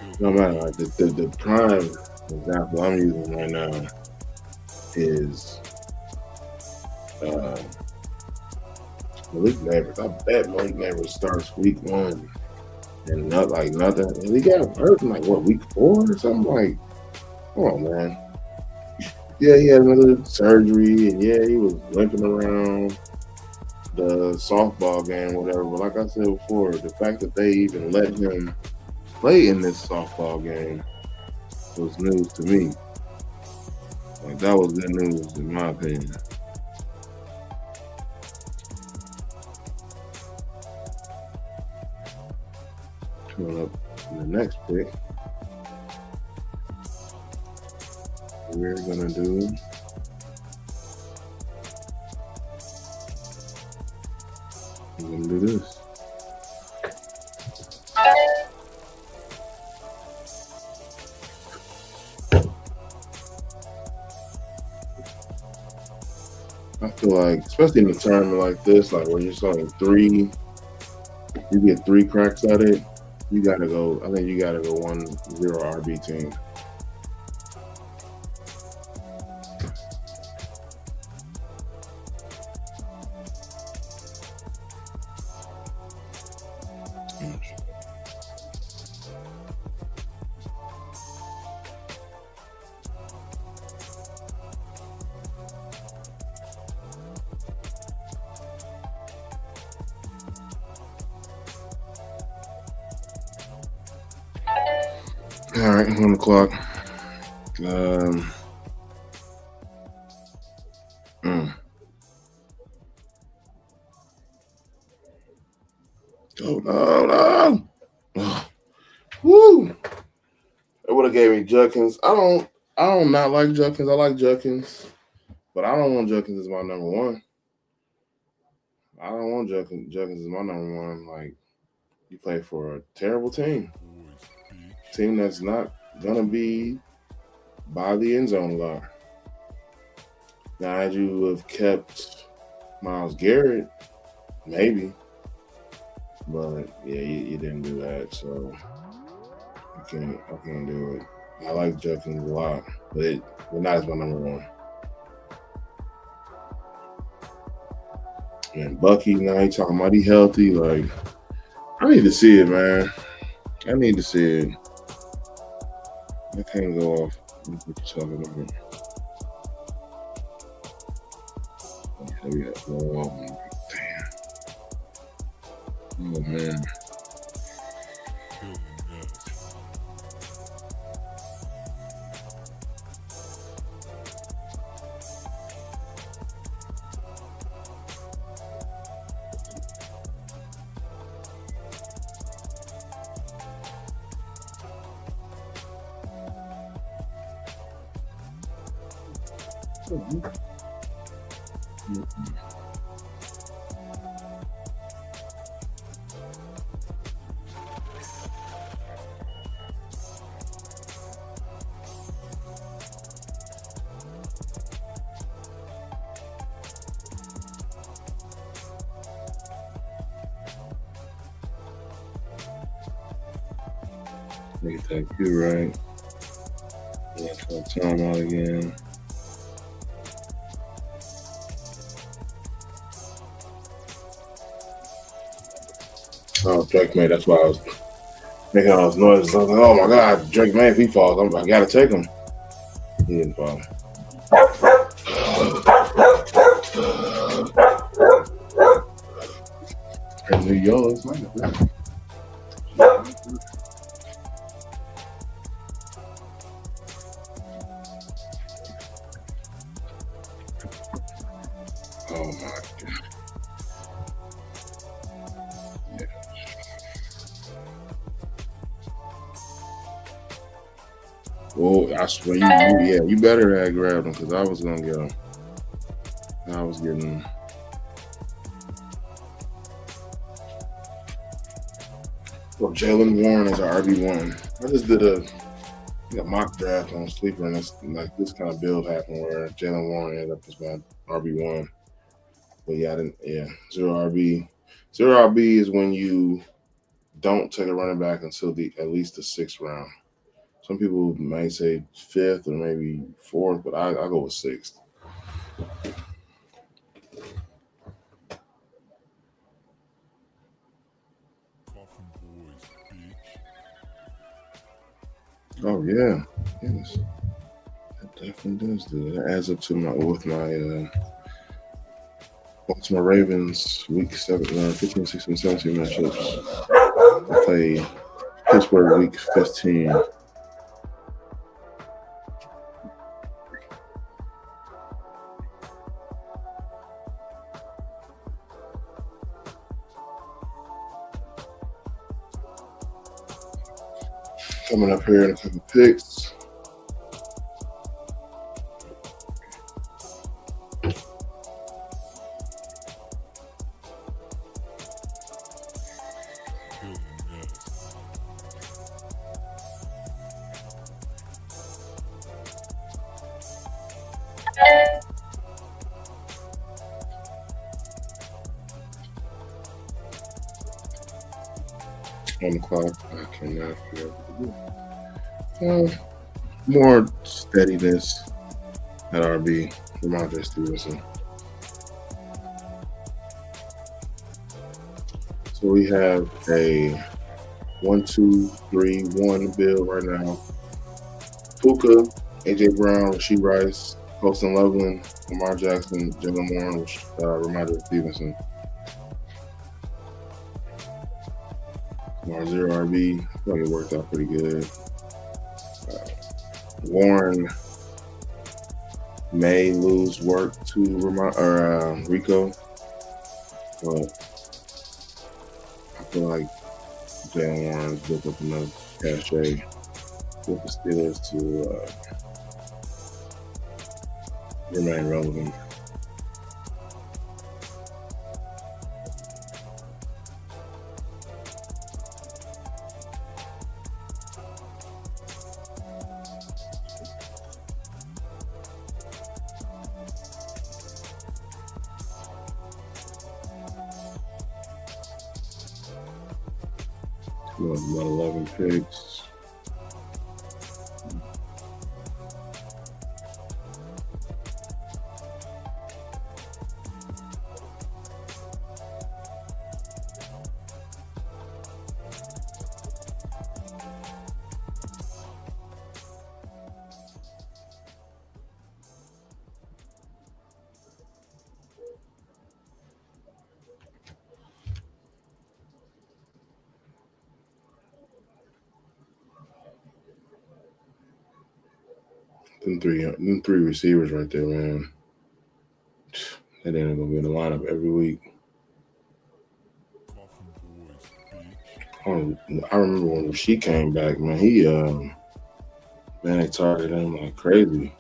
It don't matter. The prime example I'm using right now is Malik Neighbors. I bet Malik Neighbors starts week 1 and nothing. And he got hurt in week 4 or something. Come on, man. Yeah, he had another surgery, and yeah, he was limping around the softball game, whatever. But like I said before, the fact that they even let him play in this softball game was news to me. Like, that was good news in my opinion. Coming up in the next pick, we're gonna do this. I feel like, especially in a tournament like this, like where you're showing three, you get 3 cracks at it. You gotta go. I think you gotta go 1-0 RB team. All right, 1 o'clock. Oh no! Oh. Woo! It would have gave me Judkins. I don't not like Judkins. I like Judkins, but I don't want Judkins as my number 1. I don't want Judkins as my number 1. Like, you play for a terrible team that's not gonna be by the end zone a lot. Now, had you have kept Myles Garrett, maybe, but yeah, you didn't do that, so I can't do it. I like Judkins a lot, but not as my number 1. And Bucky, now he talking about he healthy. Like, I need to see it, man. I need to see it. I can't go off what you're talking about. Oh, damn. Oh, man. Nigga take you right. Yeah, try to time out again. Oh, Drake May, that's why I was making all those noises. I was like, oh my God, Drake May, if he falls, I gotta take him. He didn't fall. And the yellow is like that. Oh my God. Yeah. Well, I swear you better have grabbed him because I was gonna get him. I was getting him. Well, Jalen Warren is our RB1. I just did a mock draft on Sleeper, and it's like this kind of build happened where Jalen Warren ended up as my RB1. But yeah, 0 RB. 0 RB is when you don't take a running back until at least the 6th round. Some people may say 5th or maybe 4th, but I go with 6th. Oh yeah, yes, that definitely does do it. That adds up to my Baltimore Ravens week 7, 15, 16, 17 matchups. I play Pittsburgh week 15. Coming up here in a couple picks. On the clock, I cannot feel more steadiness at RB for Ramondre Stevenson. So we have a 1-2-3-1 build right now. Puka, AJ Brown, Rasheed Rice, Colston Loveland, Lamar Jackson, Jalen Warren, Ramondre Stevenson. Lamar 0 RB. I feel like it worked out pretty good. Warren may lose work to Rico, but I feel like Jalen Warren's built up enough cachet with the Steelers to remain relevant. About 11 picks. Them three receivers right there, man. That ain't gonna be in the lineup every week. I remember when she came back, man. They targeted him like crazy.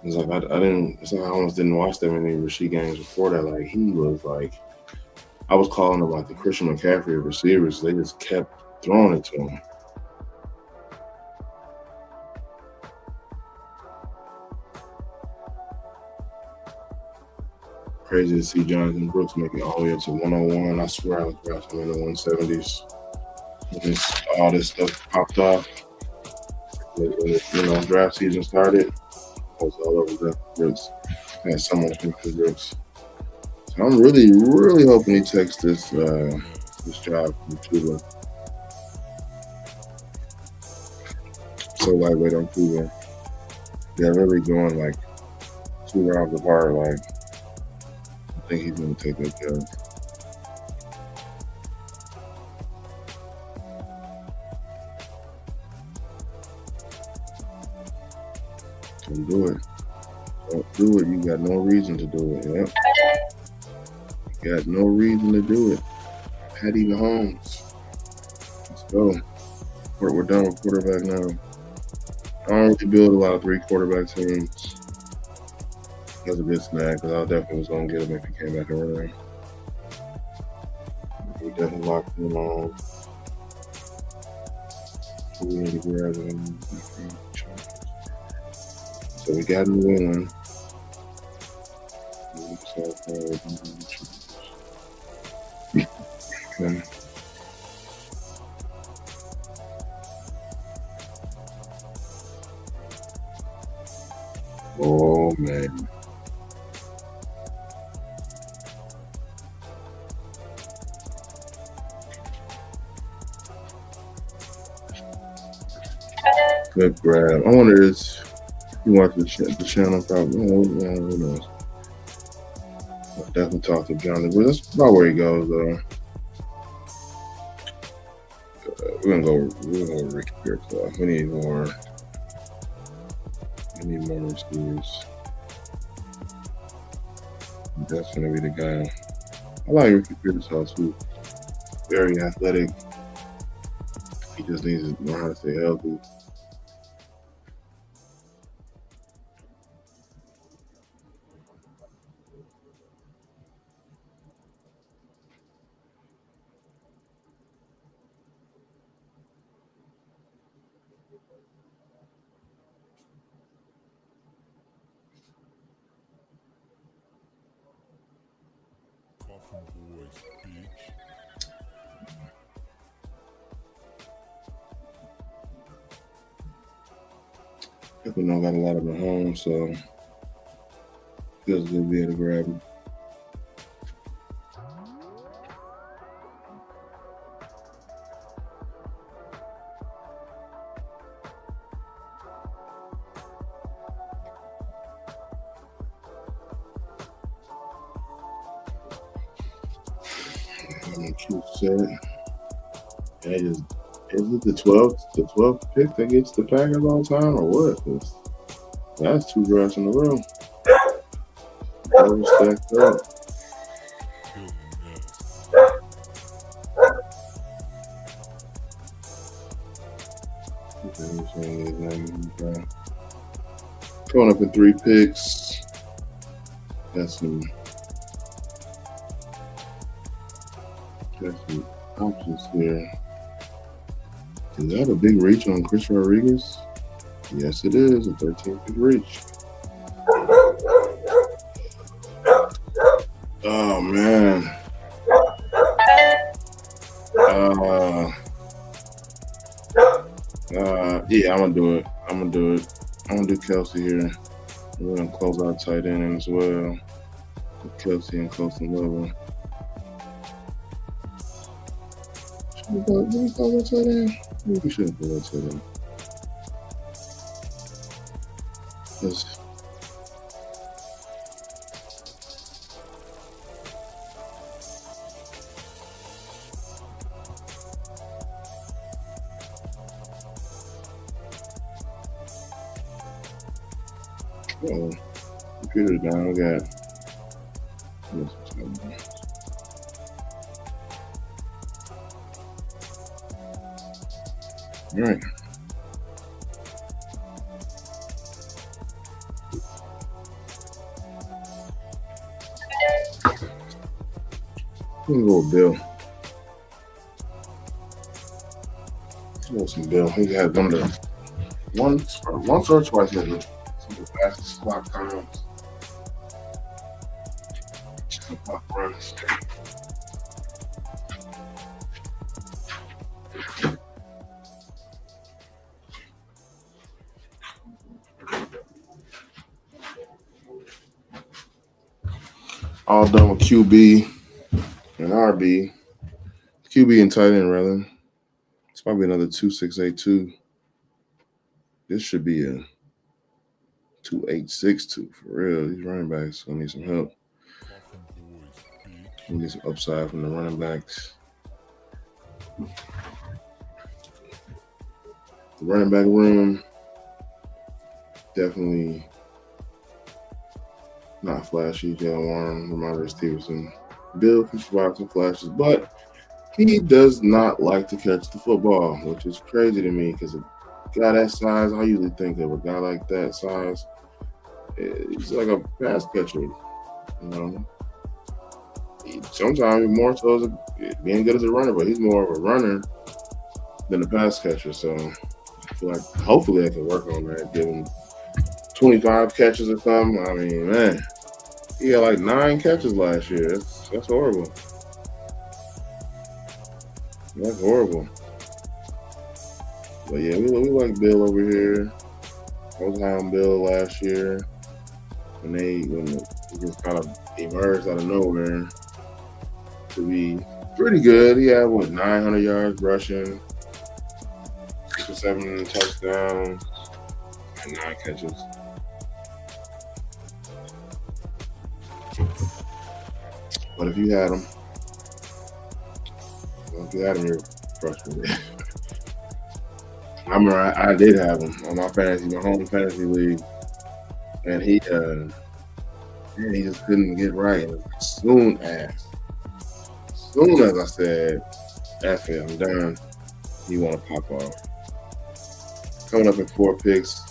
It's like I almost didn't watch that many Rasheed games before that. Like he was like, I was calling him like the Christian McCaffrey of receivers. They just kept throwing it to him. Crazy to see Jonathan Brooks make it all the way up to 101. I swear I was drafting him in the 170s. When all this stuff popped off, when draft season started, I was all over the Brooks. I had someone for Brooks. So I'm really, really hoping he takes this job from Cuba. So lightweight on Cuba. They're really going like 2 rounds apart. Like I think he's gonna take that job. Don't do it. Don't do it. You got no reason to do it. Yep. You got no reason to do it. Patty Mahomes. Let's go. We're done with quarterback now. I don't really build a lot of 3 quarterback teams. That's a good snag because I definitely was going to get him if he came back around. We definitely locked him on. We need to grab him. So we got him winning. Okay. Oh man. Good grab. I wonder if you watch the channel probably. Who knows? I'll definitely talk to Johnny, but that's about where he goes though. We're gonna go Ricky Bearclaw. We need more. We need more receivers. That's gonna be the guy. I like Ricky Bearclaw too. Very athletic. He just needs to learn how to stay healthy. If we don't got a lot of them at home, so feels good to be able to grab him. Cute set. Is it the 12th pick that gets the Packers all the time, or what? 'Cause that's 2 drafts in a row. All stacked up. Going up in 3 picks. Got some options here. Is that a big reach on Chris Rodriguez? Yes, it is. A 13th pick reach. Oh, man. Yeah, I'm going to do it. I'm going to do Kelsey here. We're going to close out tight end as well. With Kelsey and close and level. Did we call that tight end? Maybe we shouldn't call that tight end. Let's computer down. We got all right. We're gonna go with Bill. Let's go with Bill. He had one of the once or twice in the fastest clock times. Clock runs. All done with QB and RB. QB and tight end, rather. It's probably another 2.682. This should be a 2.862 for real. These running backs gonna need some help. We need some upside from the running backs. The running back room, definitely not flashy. Jalen Warren, Ramondre Stevenson. Bill can provide some flashes, but he does not like to catch the football, which is crazy to me because a guy that size, I usually think of a guy like that size, he's like a pass catcher, you know. Sometimes more so as being good as a runner, but he's more of a runner than a pass catcher. So I feel like hopefully I can work on that, give him 25 catches or something. I mean, man, he had like 9 catches last year. That's horrible. That's horrible. But yeah, we like Bill over here. I was high on Bill last year when he just kind of emerged out of nowhere to be pretty good. He had 900 yards rushing, 6 or 7 touchdowns, and 9 catches. But if you had him, you're frustrated. I remember I did have him on my home fantasy league, and he just couldn't get right. And as I said, F it, I'm done, he want to pop off. Coming up in 4 picks.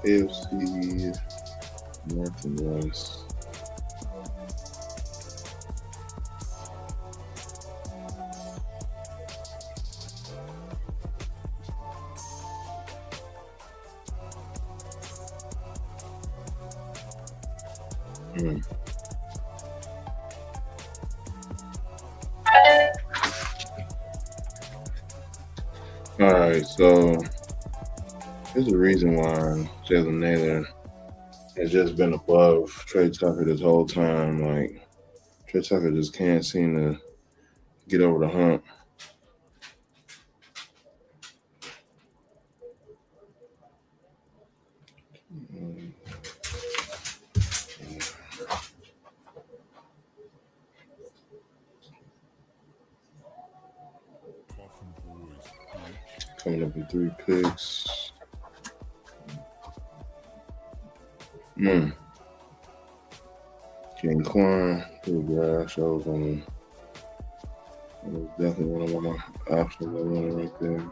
AFC North and West. All right, so there's a reason why Jalen Naylor has just been above Trey Tucker this whole time. Like, Trey Tucker just can't seem to get over the hump. Coming up in 3 picks. King Klein, pretty grass. That was definitely one of my options I wanted right there.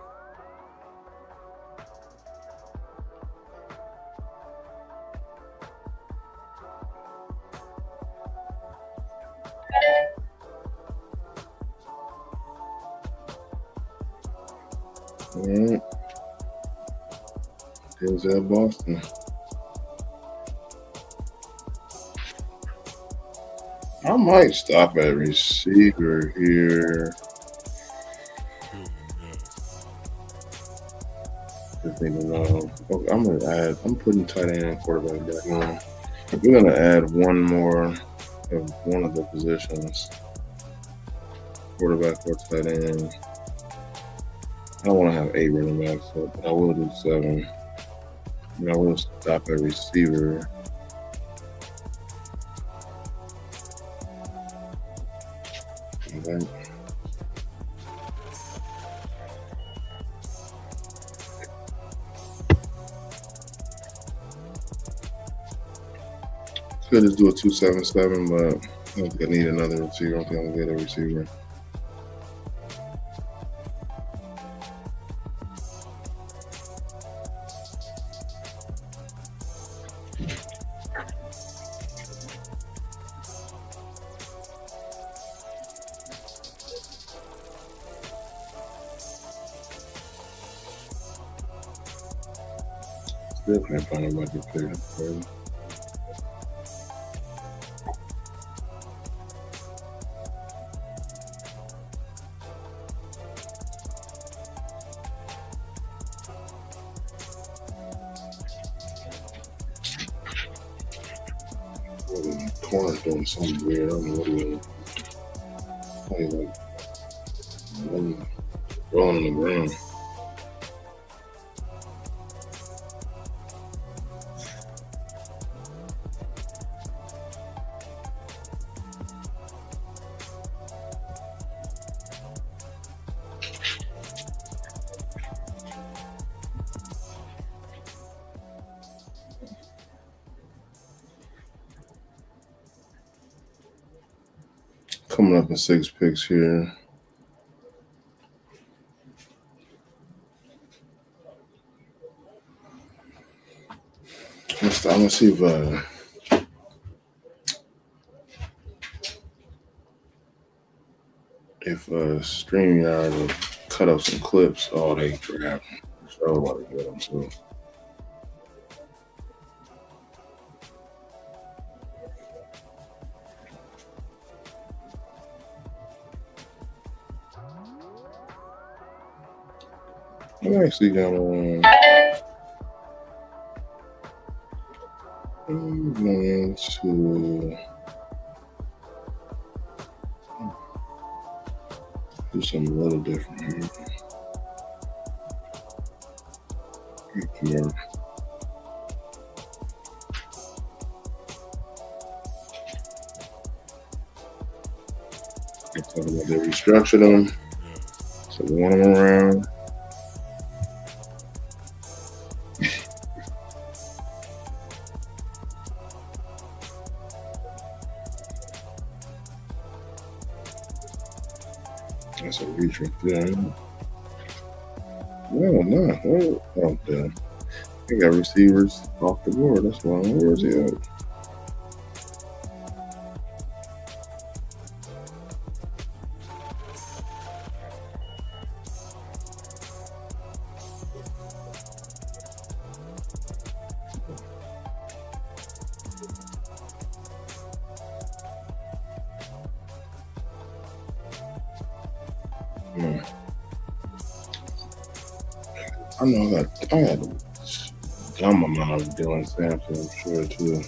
Alright. Denzel Boston. I might stop at receiver here. I'm putting tight end and quarterback back on. We're gonna add one more of one of the positions. Quarterback or tight end. I don't want to have 8 running backs, but I will do 7. And I will stop at receiver. Okay. Could just do a 2-7-7, but I think I need another receiver. I don't think I'm gonna get a receiver. Still can't find anybody to play that. Corner's doing something weird. I don't know what he is. Like rolling on the ground. Coming up in 6 picks here. I'm gonna see if StreamYard will cut up some clips. Oh, they crap. So I want to get them too. I'm actually going to Do something a little different here. Yeah. They talking about they restructured them, so they want them around. That's a reach right there. No. Oh, damn. They got receivers off the board. That's why. Where is he at? I know I had a dumb amount of Dylan Sampson, I'm sure, too.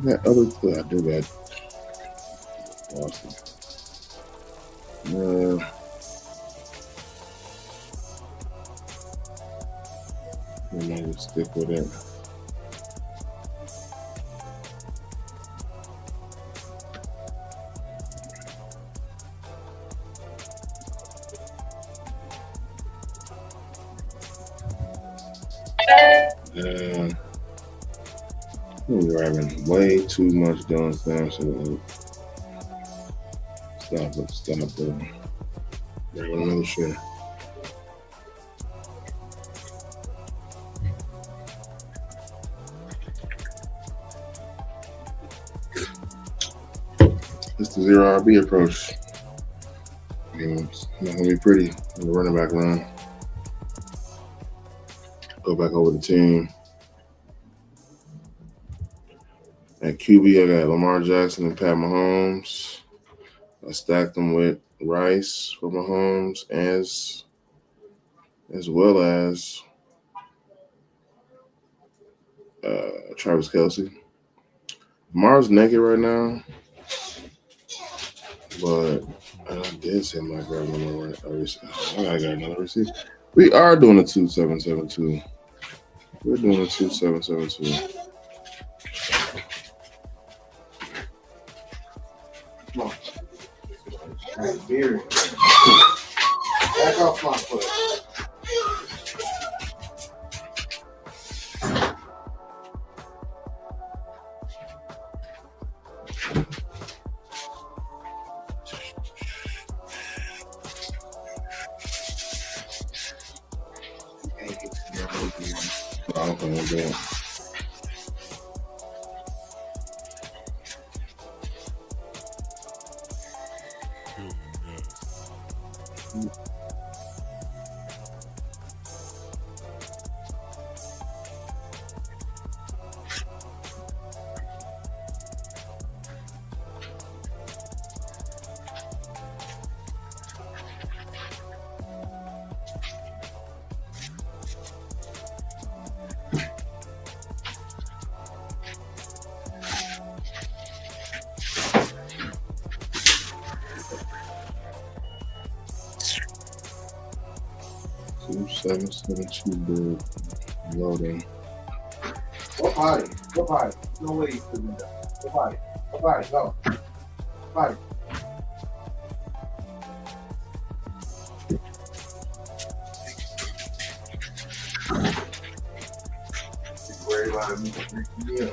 That other clue I do that. Awesome. I might just stick with it. We're having way too much Dylan Sampson. Stop it. Grabbing another share. It's the zero RB approach. I mean, it's not gonna be pretty in the running back run. Go back over the team. At QB, I got Lamar Jackson and Pat Mahomes. I stacked them with Rice for Mahomes as well as Travis Kelce. Lamar's naked right now, but I did say my grab number. I got another receipt. We are doing a 2772. We're doing a 2772. Come on. Back off my foot. Okay. Two 772 bid loading. What body? No way you couldn't do that. What body? Go. Body. Worry about me. Yeah.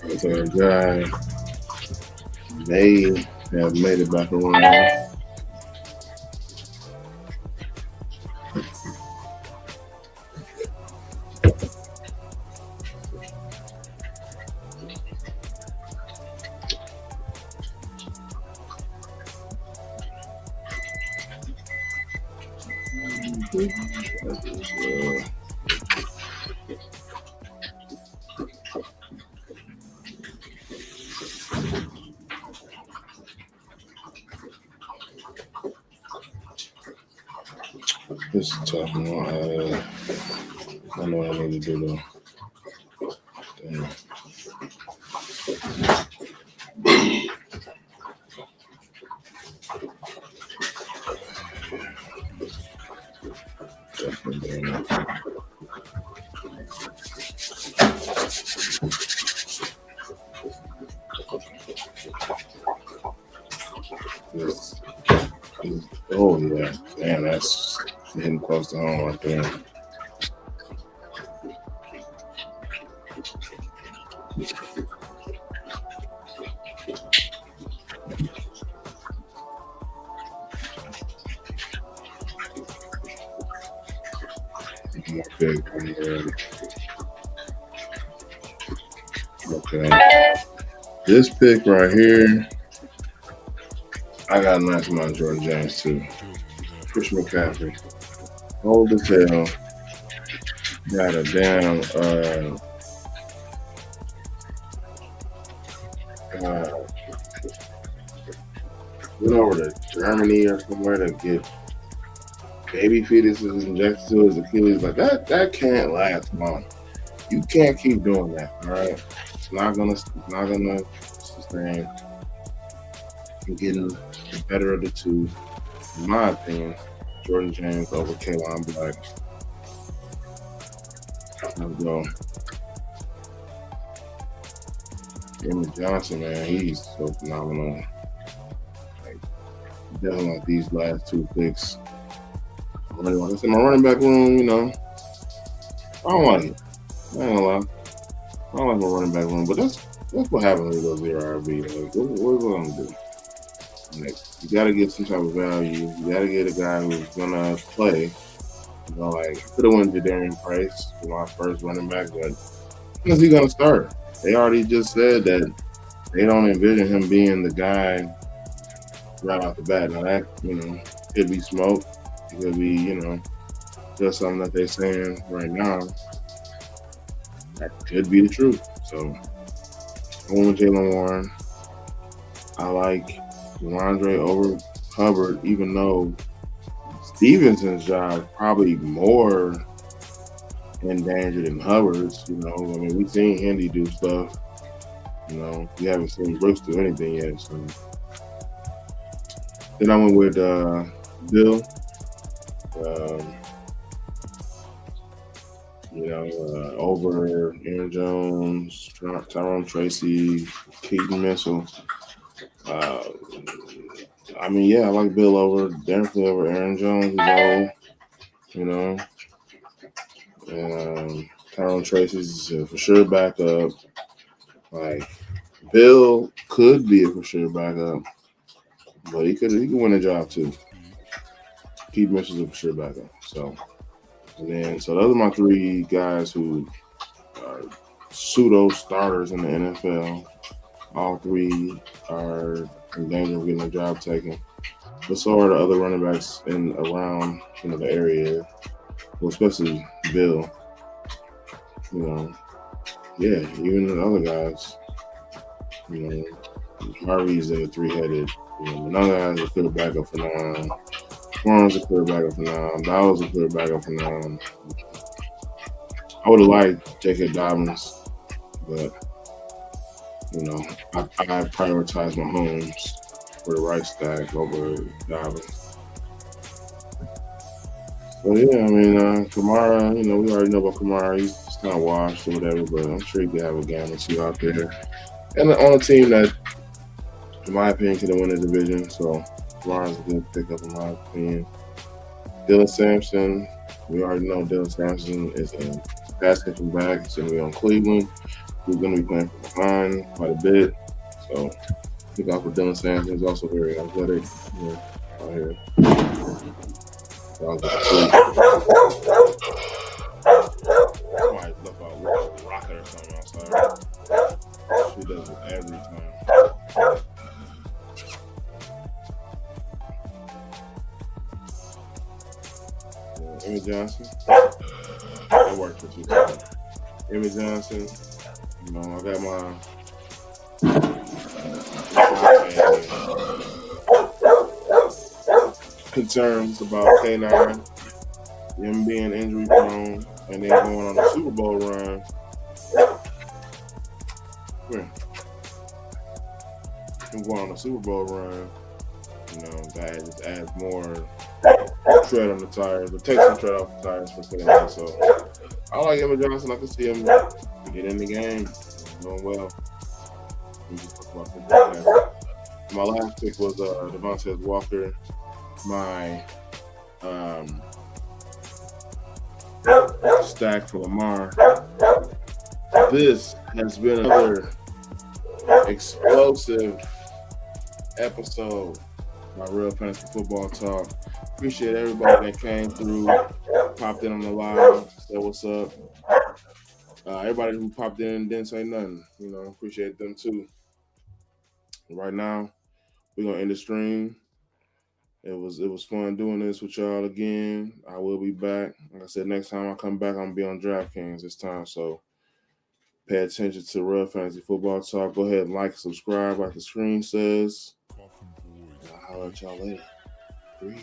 That's our guy. They have made it back around. This is a tough one. I know what I need to do though. Damn. Definitely doing that. Oh yeah, damn, that's hitting close to home right there. More big one here. Okay, this pick right here, I got a nice amount of Jordan James too. Christian McCaffrey, old as hell. Got a damn went over to Germany or somewhere to get baby fetuses injected to his Achilles. Like that can't last long. You can't keep doing that. All right, it's not gonna sustain. I'm getting the better of the two, in my opinion. Jordan James over K'Lon Black. Let's go. Emmett Johnson, man, he's so phenomenal. Like, definitely like these last two picks. Like I said, my running back room, you know, I don't like it. I ain't gonna lie. I don't like my running back room, but that's what happens when you go zero RB. Like, what are we gonna do? Like, you gotta get some type of value. You gotta get a guy who's gonna play. You know, like, I could have went Jadarian Price for my first running back, but when's he gonna start? They already just said that they don't envision him being the guy right off the bat. Now that, you know, could be smoke. It could be, you know, just something that they're saying right now. That could be the truth. So, I went with Jaylen Warren. I like DeAndre over Hubbard, even though Stevenson's job probably more in danger than Hubbard's. You know, I mean, we've seen Hendy do stuff. You know, we haven't seen Brooks do anything yet. So then I went with Bill. You know, over Aaron Jones, Tyrone Tracy, Keaton Mitchell. I mean, yeah, I like Bill over, definitely over Aaron Jones, who's old, you know. And Tyrone Tracy's for sure backup. Like, Bill could be a for sure backup, but he could win a job too. Keith Mitchell's a for sure backup. So, and then, so those are my three guys who are pseudo starters in the NFL. All three are in danger of getting a job taken. But so are the other running backs in around, you know, the area. Well, especially Bill. You know, yeah, even the other guys. You know, Harvey's a three-headed. You know, Manunga has a clear backup for now. Warren's a clear backup for now. Dowell's a clear backup for now. I would have liked J.K. Dobbins, but you know, I prioritize my homes for the right stack over Dobbins. So yeah, I mean, Kamara, you know, we already know about Kamara. He's kind of washed or whatever, but I'm sure he could have a game or two out there. And on a team that, in my opinion, could win the division. So Kamara's a good pickup, in my opinion. Dylan Sampson, we already know Dylan Sampson is a pass catching back. He's going to be on Cleveland. He's going to be playing from behind quite a bit. So look out for Dylan Sampson. He's also very athletic, you know, out here. Somebody left out a rocket or something outside. She does it every time. Emmett Johnson. That worked for 2 times. Emmett Johnson. You know, I got my concerns about K9, him being injury prone, and then going on a Super Bowl run. Him going on a Super Bowl run, you know, that just adds more tread on the tires, but takes some tread off the tires for K9. So I like Emmett Johnson. I can see him get in the game, doing well. My last pick was Devontae Walker. My stack for Lamar. This has been another explosive episode of Real Fantasy Football Talk. Appreciate everybody that came through, popped in on the live, said what's up. Everybody who popped in and didn't say nothing, you know, appreciate them too. Right now, we're gonna end the stream. It was fun doing this with y'all again. I will be back. Like I said, next time I come back, I'm gonna be on DraftKings this time. So pay attention to Real Fantasy Football Talk. Go ahead and like, subscribe, like the screen says. I'll holler at y'all later. Breathe.